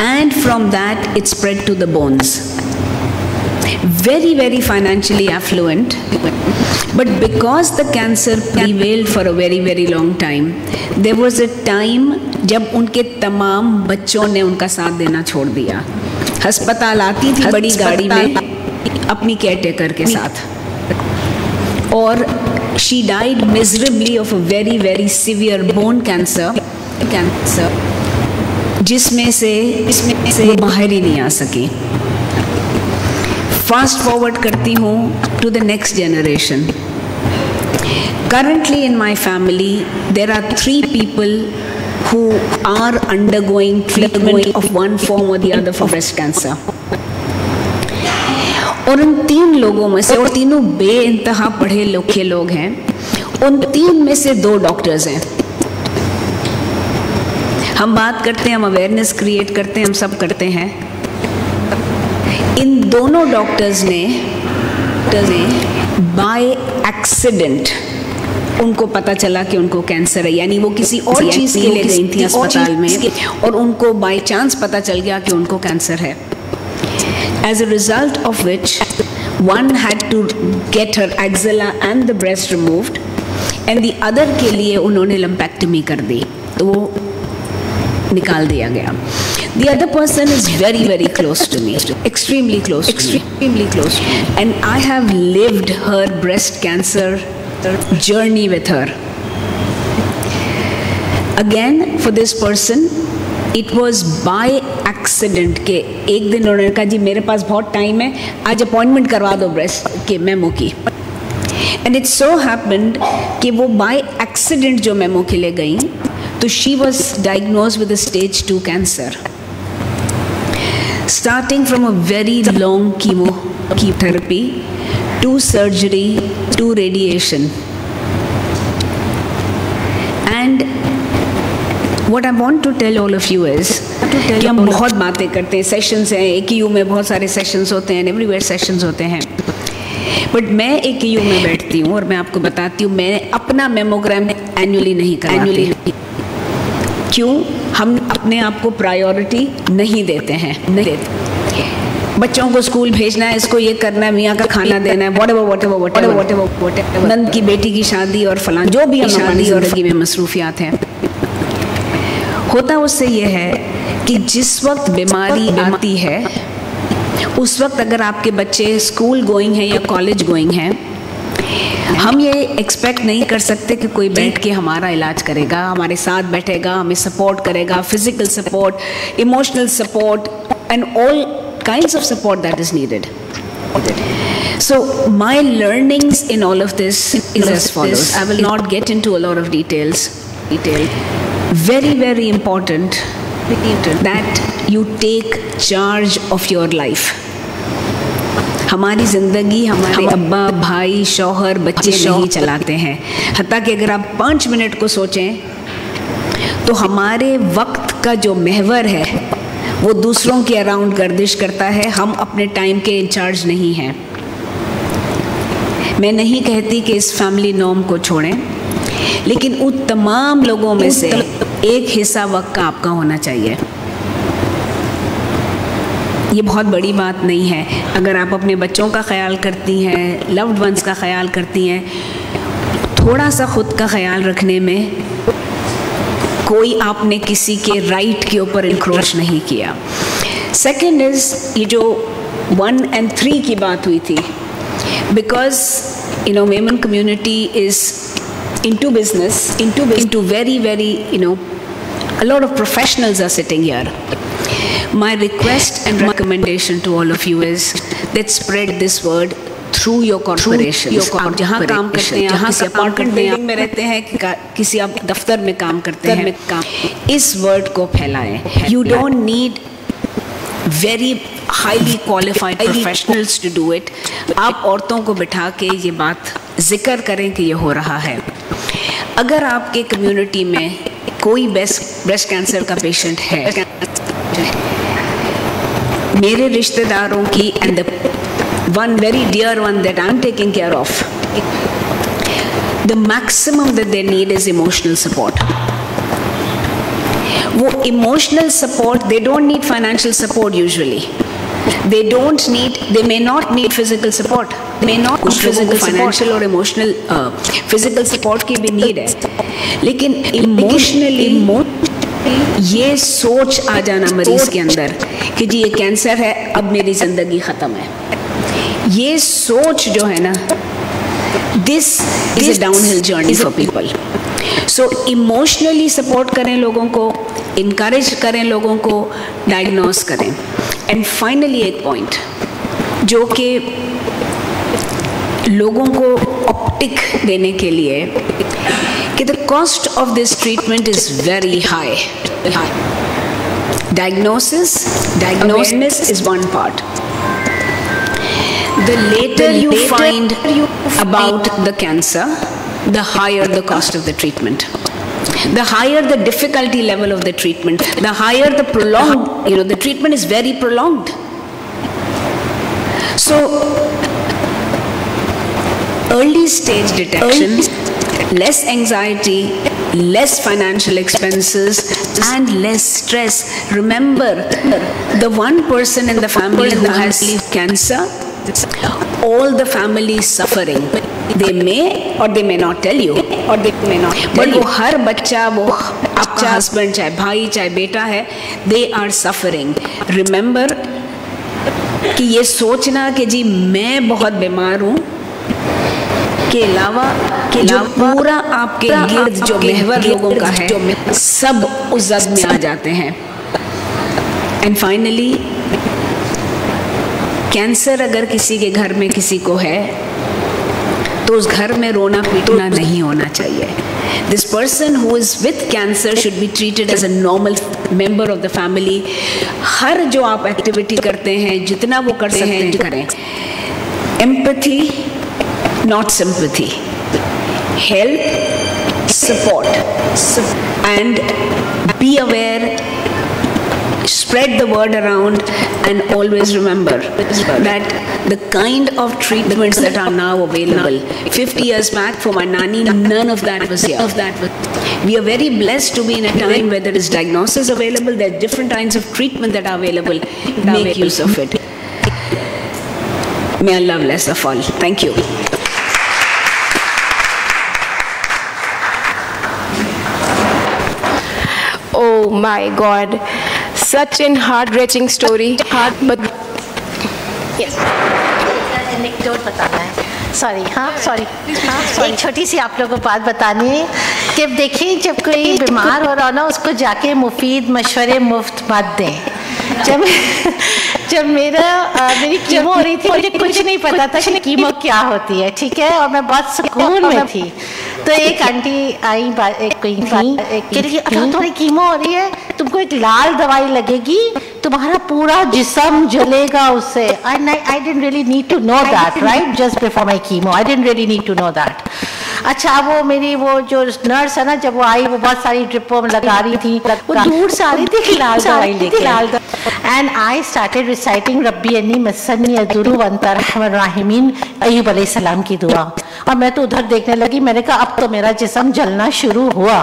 and from that it spread to the bones. Very very financially affluent, but because the cancer prevailed for a very very long time, there was a time जब उनके तमाम बच्चों ने उनका साथ देना छोड़ दिया। अस्पताल आती थी बड़ी गाड़ी में अपनी केयरटेकर के साथ, और she died miserably of a very very severe bone cancer, जिसमें से वो बाहर ही नहीं आ सकी। फास्ट फॉरवर्ड करती हूँ to the next generation. Currently in my family there are 3 people who are undergoing treatment of one form or the other for breast cancer. और उन 3 लोगों में से, और तीनों बेइंतहा पढ़े लिखे लोग हैं, उन 3 में से 2 डॉक्टर्स हैं। हम बात करते हैं, हम अवेयरनेस क्रिएट करते हैं, हम सब करते हैं। इन दोनों डॉक्टर्स ने बाय एक्सीडेंट उनको पता चला कि उनको कैंसर है, यानी वो किसी और चीज़ के लिए गई थी अस्पताल में और उनको बाय चांस पता चल गया कि उनको कैंसर है। As a result of which one had to get her axilla and the breast removed and the other के लिए उन्होंने लम्पेक्टमी कर दी, तो वो निकाल दिया गया। The other person is very very close to me, extremely close to me, and I have lived her breast cancer journey with her. Again for this person it was by accident के एक दिन उन्होंने कहा जी मेरे पास बहुत time है, आज appointment करवा दो ब्रेस्ट के मेमो की। एंड इट सो हैपेंड कि वो बाय एक्सीडेंट जो मेमो के लिए गई तो she was diagnose with stage 2 cancer, starting from a very long chemotherapy to surgery to radiation. And what I want to tell all of you is कि हम बहुत बातें करते हैं, सेशंस हैं, AKU में बहुत सारे सेशंस होते हैं, एवरीवेयर सेशंस होते हैं, बट मैं AKU में बैठती हूँ और मैं आपको बताती हूँ मैं अपना मेमोग्राम एनुअली नहीं करवाती। क्यों? हम अपने आप को प्रायोरिटी नहीं देते हैं, नहीं देते। बच्चों को स्कूल भेजना है, इसको ये करना है, मियाँ का खाना देना है, whatever, नंद की बेटी की शादी और फलां जो भी शादी और जिंदगी में मसरूफियात हैं। होता उससे ये है कि जिस वक्त बीमारी आती है उस वक्त अगर आपके बच्चे स्कूल गोइंग हैं या कॉलेज गोइंग हैं, हम ये एक्सपेक्ट नहीं कर सकते कि कोई बैठ के हमारा इलाज करेगा, हमारे साथ बैठेगा, हमें सपोर्ट करेगा, physical support, emotional support and all kinds of support that is needed. So my learnings in all of this is as follows. I will not get into a lot of details. Very, very important that you take charge of your life. हमारी ज़िंदगी हमारे अब्बा, भाई, शौहर, बच्चे नहीं चलाते हैं. हत्ता कि अगर आप 5 मिनट को सोचें तो हमारे वक्त का जो महवर है वो दूसरों के अराउंड गर्दिश करता है. हम अपने टाइम के इंचार्ज नहीं हैं. मैं नहीं कहती कि इस फैमिली नॉर्म को छोड़ें, लेकिन उन तमाम लोगों में से एक हिस्सा वक्त का आपका होना चाहिए. ये बहुत बड़ी बात नहीं है. अगर आप अपने बच्चों का ख्याल करती हैं, लव्ड वंस का ख्याल करती हैं, थोड़ा सा खुद का ख्याल रखने में कोई आपने किसी के राइट के ऊपर इंक्रोच नहीं किया. सेकेंड इज़ ये जो 1 and 3 की बात हुई थी, because you know Memon community is into business, into very, very, you know, a lot of professionals are sitting here. My request and recommendation to all of you is let's spread this word through your corporations. आप जहाँ काम करते हैं, जहाँ किसी apartment building में रहते हैं, किसी आप दफ्तर में काम करते हैं, इस वर्ड को फैलाएं. You don't need very highly qualified professionals to do it. आप औरतों को बिठा के ये बात जिक्र करें कि ये हो रहा है. अगर आपके कम्युनिटी में कोई ब्रेस्ट कैंसर का पेशेंट है, मेरे रिश्तेदारों की and the one very dear one that I am taking care of, the maximum that they need is emotional support. वो emotional support, they don't need financial support usually. They don't need, they may not need physical support. May not कुछ physical, financial और emotional, physical support की भी need है. लेकिन emotionally ये सोच आ जाना मरीज के अंदर कि जी ये कैंसर है, अब मेरी जिंदगी खत्म है. ये सोच जो है ना, this is a downhill journey for people. So emotionally support करें लोगों को, encourage करें लोगों को, diagnose करें. एंड फाइनली एक पॉइंट जो कि लोगों को ऑप्टिक देने के लिए कि the cost of this treatment is very high. Diagnosis is one part. The later you find about the cancer, the higher the cost of the treatment. The higher the difficulty level of the treatment, the higher the prolonged, you know, the treatment is very prolonged. So, early stage detection, less anxiety, less financial expenses, and less stress. Remember, the one person in the family who has cancer, all the family is suffering. They may or they may not tell you, but वो हर बच्चा, वो आपका husband, चाहे भाई चाहे बेटा है, they are suffering. Remember कि ये सोचना कि जी मैं बहुत बीमार हूँ के अलावा जो पूरा आपके गिर्द जो महवर लोगों का है सब उस जद में आ जाते हैं। एंड फाइनली कैंसर अगर किसी के घर में किसी को है तो उस घर में रोना पीटना नहीं होना चाहिए। This person who is with cancer should be treated as a normal member of the family. हर जो आप एक्टिविटी करते हैं जितना वो कर सकते हैं करें। Empathy, not sympathy. Help, support, and be aware. Spread the word around, and always remember that the kind of treatments that are now available, 50 years back for my nanny, none of that was here. We are very blessed to be in a time where there is diagnosis available, there are different kinds of treatment that are available. Make use of it. May Allah bless us all. Thank you. Oh my God. Such an heart-wrenching story. But yes. Anecdote बताना है। Sorry, हाँ sorry, एक छोटी सी आप लोगों को बात बतानी है कि देखिए जब कोई बीमार हो रहा हो ना उसको जाके मुफीद मशवरे मुफ्त मत दें। जब मेरी कीमो हो रही थी मुझे कुछ नहीं पता था कि कीमो क्या होती है, ठीक है, और मैं बहुत सुकून में थी। तो एक आंटी आई, कोई थी, तुम्हारी कीमो हो रही है, तुमको एक लाल दवाई लगेगी, तुम्हारा पूरा जिस्म जलेगा उससे। I didn't really need to know that, right, just before my chemo I didn't really need to know that. अच्छा, वो मेरी वो जो नर्स है ना, जब वो आई वो बहुत सारी ड्रिपों लगा रही थी, वो दूर से आ रही थी लाल दवाई लेके, एंड आई स्टार्टेड रिसाइटिंग रब्बी अन्नी मस्सनी यदुरु व अंता रहमान राहिमीन, अय्यूब अलैहिस्सलाम की दुआ। और मैं तो उधर देखने लगी, मैंने कहा अब तो मेरा जिस्म जलना शुरू हुआ।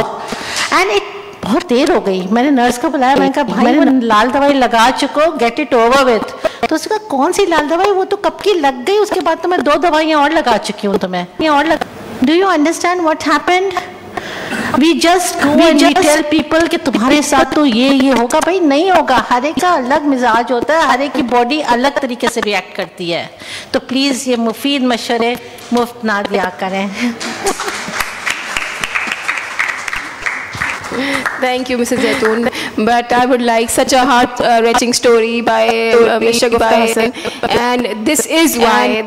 एंड इट बहुत देर हो गई, मैंने नर्स को बुलाया, मैंने कहा भाई मैंने लाल दवाई लगा चुको, गेट इट ओवर विथ। तो उसका कौन सी लाल दवाई, वो तो कब की लग गई, उसके बाद तो मैं 2 दवाइयाँ और लगा चुकी हूँ तुम्हें। Do you understand what happened? We just tell people कि तुम्हारे साथ तो ये होगा, भाई नहीं होगा। हर एक का अलग मिजाज होता है, हर एक की बॉडी अलग तरीके से रिएक्ट करती है। तो प्लीज ये मुफीद मशवरे मुफ्त ना दिया करें। Thank you, Mrs. Zaitoon. But I would like such a heart-wrenching story by Mr. Gupta Hassan. And this is why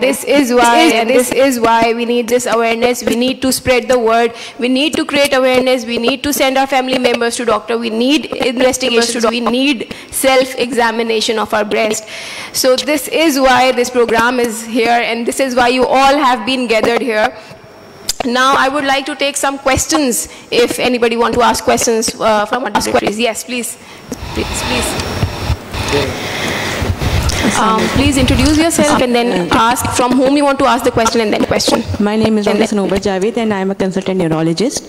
we need this awareness. We need to spread the word. We need to create awareness. We need to send our family members to doctor. We need investigations. We need self-examination of our breast. So this is why this program is here, and this is why you all have been gathered here. Now I would like to take some questions if anybody want to ask questions from our secretaries. Yes, please. Please introduce yourself and then ask from whom you want to ask the question and then question. My name is Nobar Javed and I am a consultant neurologist.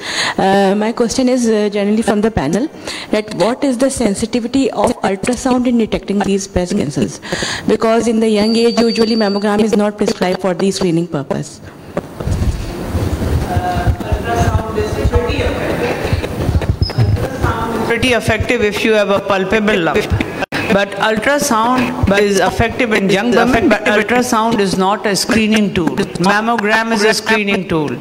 My question is generally from the panel that what is the sensitivity of ultrasound in detecting these breast cancers? Because in the young age usually mammogram is not prescribed for the screening purpose. Pretty effective if you have a palpable lump. But ultrasound is effective in young women, but ultrasound is not a screening tool. Mammogram is a screening tool.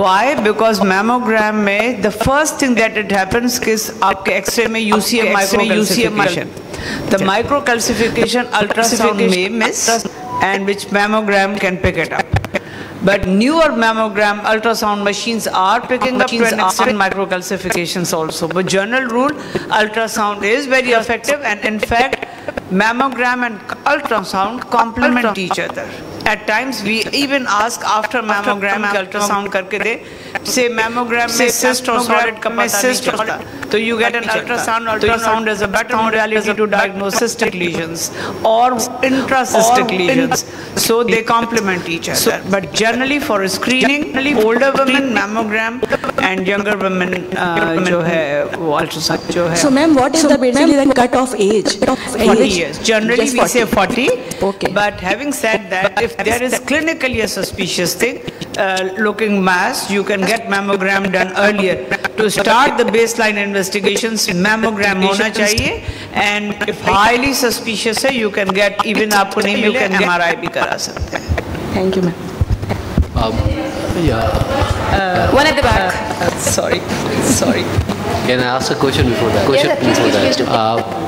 Why? Because mammogram में the first thing that it happens is आपके X-ray में you see a microcalcification. The microcalcification ultrasound may miss, and which mammogram can pick it up. But newer mammogram ultrasound machines are picking up to an extent microcalcifications also. But general rule, ultrasound is very effective, and in fact, mammogram and ultrasound complement each other. At times, we even ask after mammogram ultrasound करके दे, say mammogram में cyst or solid का पता नहीं चलता, तो you get an ultrasound. Ultrasound is a better modality to diagnose cystic lesions or intracystic lesions. So they complement each other. But generally for screening, older women mammogram and younger women जो है वो ultrasound जो है. So ma'am, what is the basically the cut off age? 40 years. Generally we say 40. Okay. But having said that, if there is clinically a suspicious thing, looking mass, you can get mammogram done earlier. To start the baseline investigations, mammogram होना चाहिए, and if highly suspicious है, you can get even आपको नहीं मिले MRI भी करा सकते हैं. Thank you, ma'am. One at the back. Sorry. Can I ask a question before that?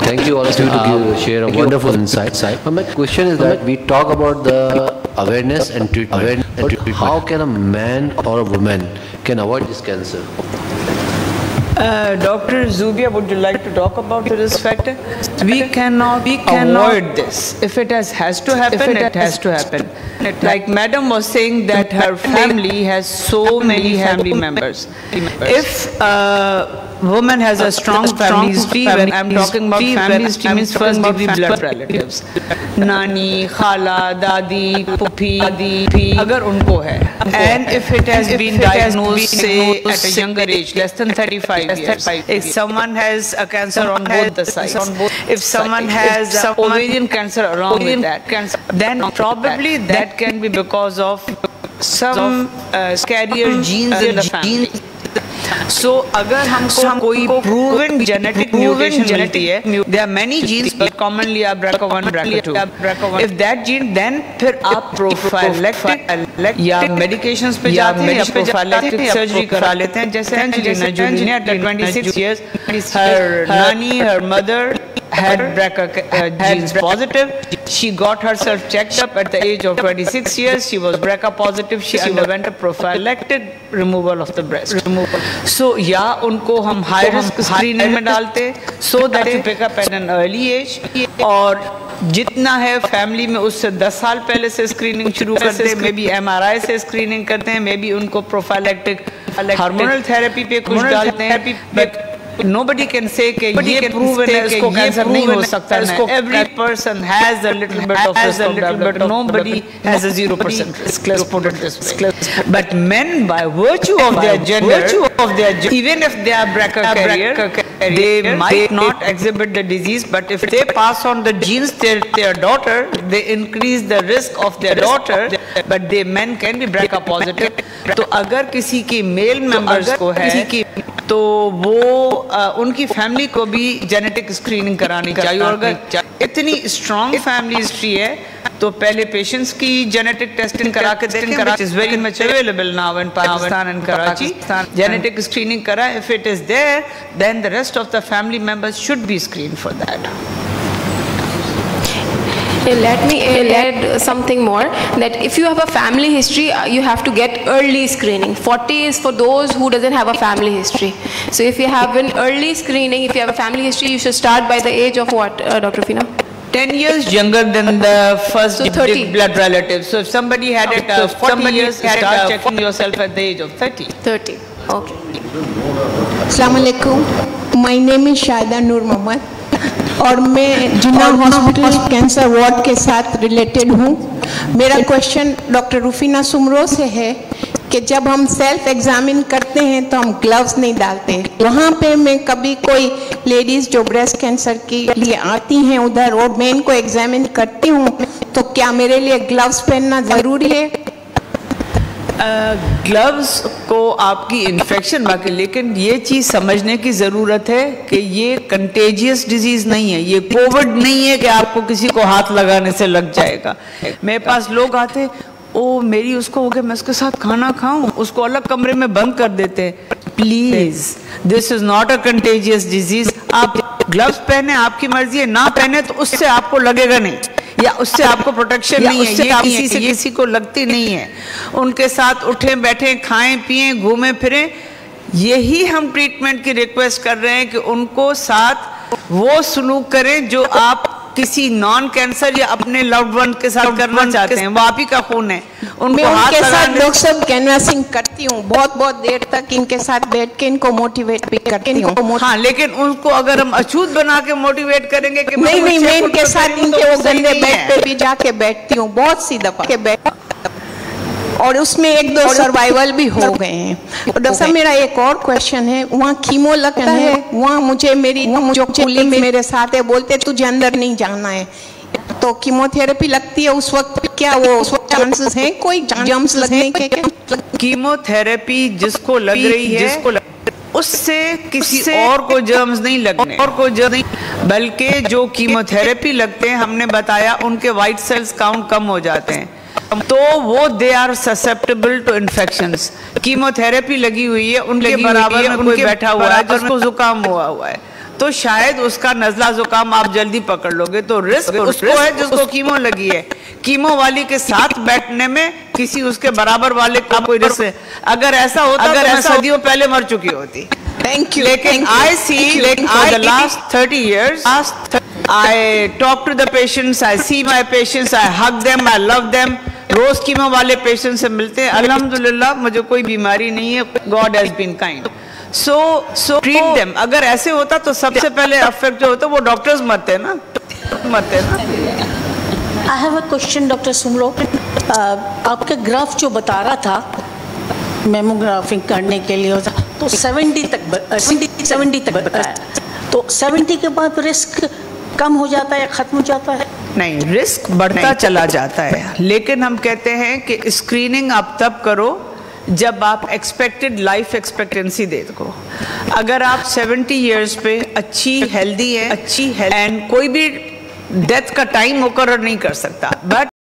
Thank you all of you to share a wonderful insight. But my question is that we talk about the awareness and treatment. But how can a man or a woman can avoid this cancer? Dr. Zubia, would you like to talk about the risk factor? We cannot avoid this. If it has to happen, it has to happen. Like Madam was saying that her family has so many family members. If a woman has a strong family history, when I'm talking about family history means first degree blood relatives, Nani, Khala, Dadi, Puphi, agar unko hai. And if it has been diagnosed, say, at a younger age, less than 35 years, if someone has a cancer on both the sides, if someone has ovarian cancer along with that, then probably that can be because of some carrier genes in the family. So, अगर हमको कोई proven genetic mutation मिलती है, there are many genes, but commonly are BRCA1, BRCA2. If that gene, then फिर आप prophylactic या medications पे जाते हैं या prophylactic surgery करा लेते हैं. जैसे Angelina Jolie ने at 26 years, her nanny, her mother had BRCA genes positive. She got herself checked up at the age of 26 years. She was BRCA positive. She underwent a prophylactic removal of the breast. So, या उनको हम high risk screening में डालते, so that you pick up at an early age. और जितना है family में उससे 10 साल पहले से स्क्रीनिंग शुरू करते हैं, मे बी MRI से स्क्रीनिंग करते हैं, मे बी उनको प्रोफाइलैक्टिक हार्मोनल थेरेपी पे कुछ डालते हैं. बट nobody can say कि ये proven है इसको कैंसर नहीं हो सकता है. Every person has a little bit of risk of that, but nobody has a 0% risk. Let's put it this way. But men, by virtue of their gender, even if they are BRCA carrier, they might not exhibit the disease. But if they pass on the genes to their daughter, they increase the risk of their daughter. But they men can be BRCA positive. तो अगर किसी के male members को है, तो वो उनकी family को भी जेनेटिक स्क्रीनिंग करानी चाहिए. और अगर इतनी स्ट्रॉन्ग फैमिली हिस्ट्री है तो पहले पेशेंट्स की जेनेटिक टेस्टिंग करा के देखें, which is very much available now in Pakistan and Karachi. Genetic screening करा, if it is there, then the rest of the family members should be screened for that. Let me add something more, that if you have a family history, you have to get early screening. 40 is for those who doesn't have a family history. So if you have an early screening, if you have a family history, you should start by the age of what, Dr. Fina? 10 years younger than the first blood relative. So if somebody had it 40 years, start checking yourself at the age of 30. 30, okay. Assalamu alaikum. My name is Shahida Noor Mohammad. और मैं जिन्ना hospital cancer ward के साथ related हूँ. मेरा question doctor रुफीना Soomro से है कि जब हम सेल्फ एग्जामिन करते हैं तो हम ग्लव्स नहीं डालते. वहाँ पे मैं कभी कोई लेडीज़ जो ब्रेस्ट कैंसर के लिए आती हैं उधर और मैं इनको एग्जामिन करती हूँ, तो क्या मेरे लिए ग्लव्स पहनना ज़रूरी है? ग्लव्स को आपकी इन्फेक्शन बाकी, लेकिन ये चीज़ समझने की ज़रूरत है कि ये कंटेजियस डिजीज़ नहीं है. ये कोविड नहीं है कि आपको किसी को हाथ लगाने से लग जाएगा. मेरे पास लोग आते, ओ मेरी उसको हो गया, मैं उसके साथ खाना खाऊं, उसको अलग कमरे में बंद कर देते हैं. Please, this is not a contagious disease. आप ग्लव्स पहने, आपकी मर्जी है, ना पहने तो उससे आपको लगेगा नहीं, या उससे आपको प्रोटेक्शन नहीं है. ये किसी से किसी को लगती नहीं है. उनके साथ उठें बैठें, खाएं पिएं, घूमें फिरें. यही हम ट्रीटमेंट की रिक्वेस्ट कर रहे हैं कि उनको साथ वो सलूक करें जो आप किसी नॉन कैंसर या अपने लव्ड वन के साथ करना चाहते हैं. वो आप ही का खून है. मैं उनके साथ लोग सब कैनवासिंग करती हूँ, बहुत बहुत देर तक इनके साथ बैठ के इनको मोटिवेट भी करती हूँ. हाँ, लेकिन उनको अगर हम अछूत बना के मोटिवेट करेंगे कि नहीं, मैं इनके साथ इनके वो गंदे बेड पे भी जाके बैठती हूँ बहुत सी दफा के बैठ, और उसमें 1-2 सर्वाइवल भी हो गए हैं. और डॉक्टर मेरा एक और क्वेश्चन है, वहाँ कीमो लगता है, वहाँ मुझे मेरी जो कलीग मेरे साथ है बोलते तुझे अंदर नहीं जाना है, तो कीमोथेरेपी लगती है उस वक्त, क्या वो चांसेस हैं कोई जम्स लगने के? कीमोथेरेपी जिसको लग रही है उससे किसी और को जर्म्स नहीं लगने, और को जर्म नहीं, बल्कि जो कीमोथेरेपी लगते हैं हमने बताया उनके वाइट सेल्स काउंट कम हो जाते हैं. तो वो they are susceptible to infections. Chemotherapy लगी हुई है, उनके बराबर में कोई बैठा हुआ है जिसको जुकाम हुआ है, तो शायद उसका नज़ला जुकाम आप जल्दी पकड़ लोगे। तो रिस्क उसको है जिसको कीमो लगी है। कीमो वाली के साथ बैठने में किसी उसके बराबर वाले का कोई रिस्क है। अगर ऐसा होता तो मैं सदियों पहले मर चुकी होती। Thank you. लेकिन I see for the last 30 years, I talk to the patients, I see my patients, I hug them, I love them. रोज कीमो वाले पेशेंट से मिलते हैं, अल्हम्दुलिल्लाह मुझे कोई बीमारी नहीं है, God has been kind. So treat them. अगर ऐसे होता तो सबसे पहले अफेक्ट जो होता वो डॉक्टर्स मरते ना। I have a question, Dr. Sumro. आपका ग्राफ जो बता रहा था मेमोग्राफी करने के लिए तो 70 तक बताया, तो 70 के बाद रिस्क कम हो जाता है या खत्म हो जाता है? नहीं, रिस्क बढ़ता चला जाता है, लेकिन हम कहते हैं कि स्क्रीनिंग आप तब करो जब आप एक्सपेक्टेड लाइफ एक्सपेक्टेंसी देखो। अगर आप 70 इयर्स पे अच्छी हेल्दी है एंड कोई भी डेथ का टाइम मुकर्रर नहीं कर सकता, बट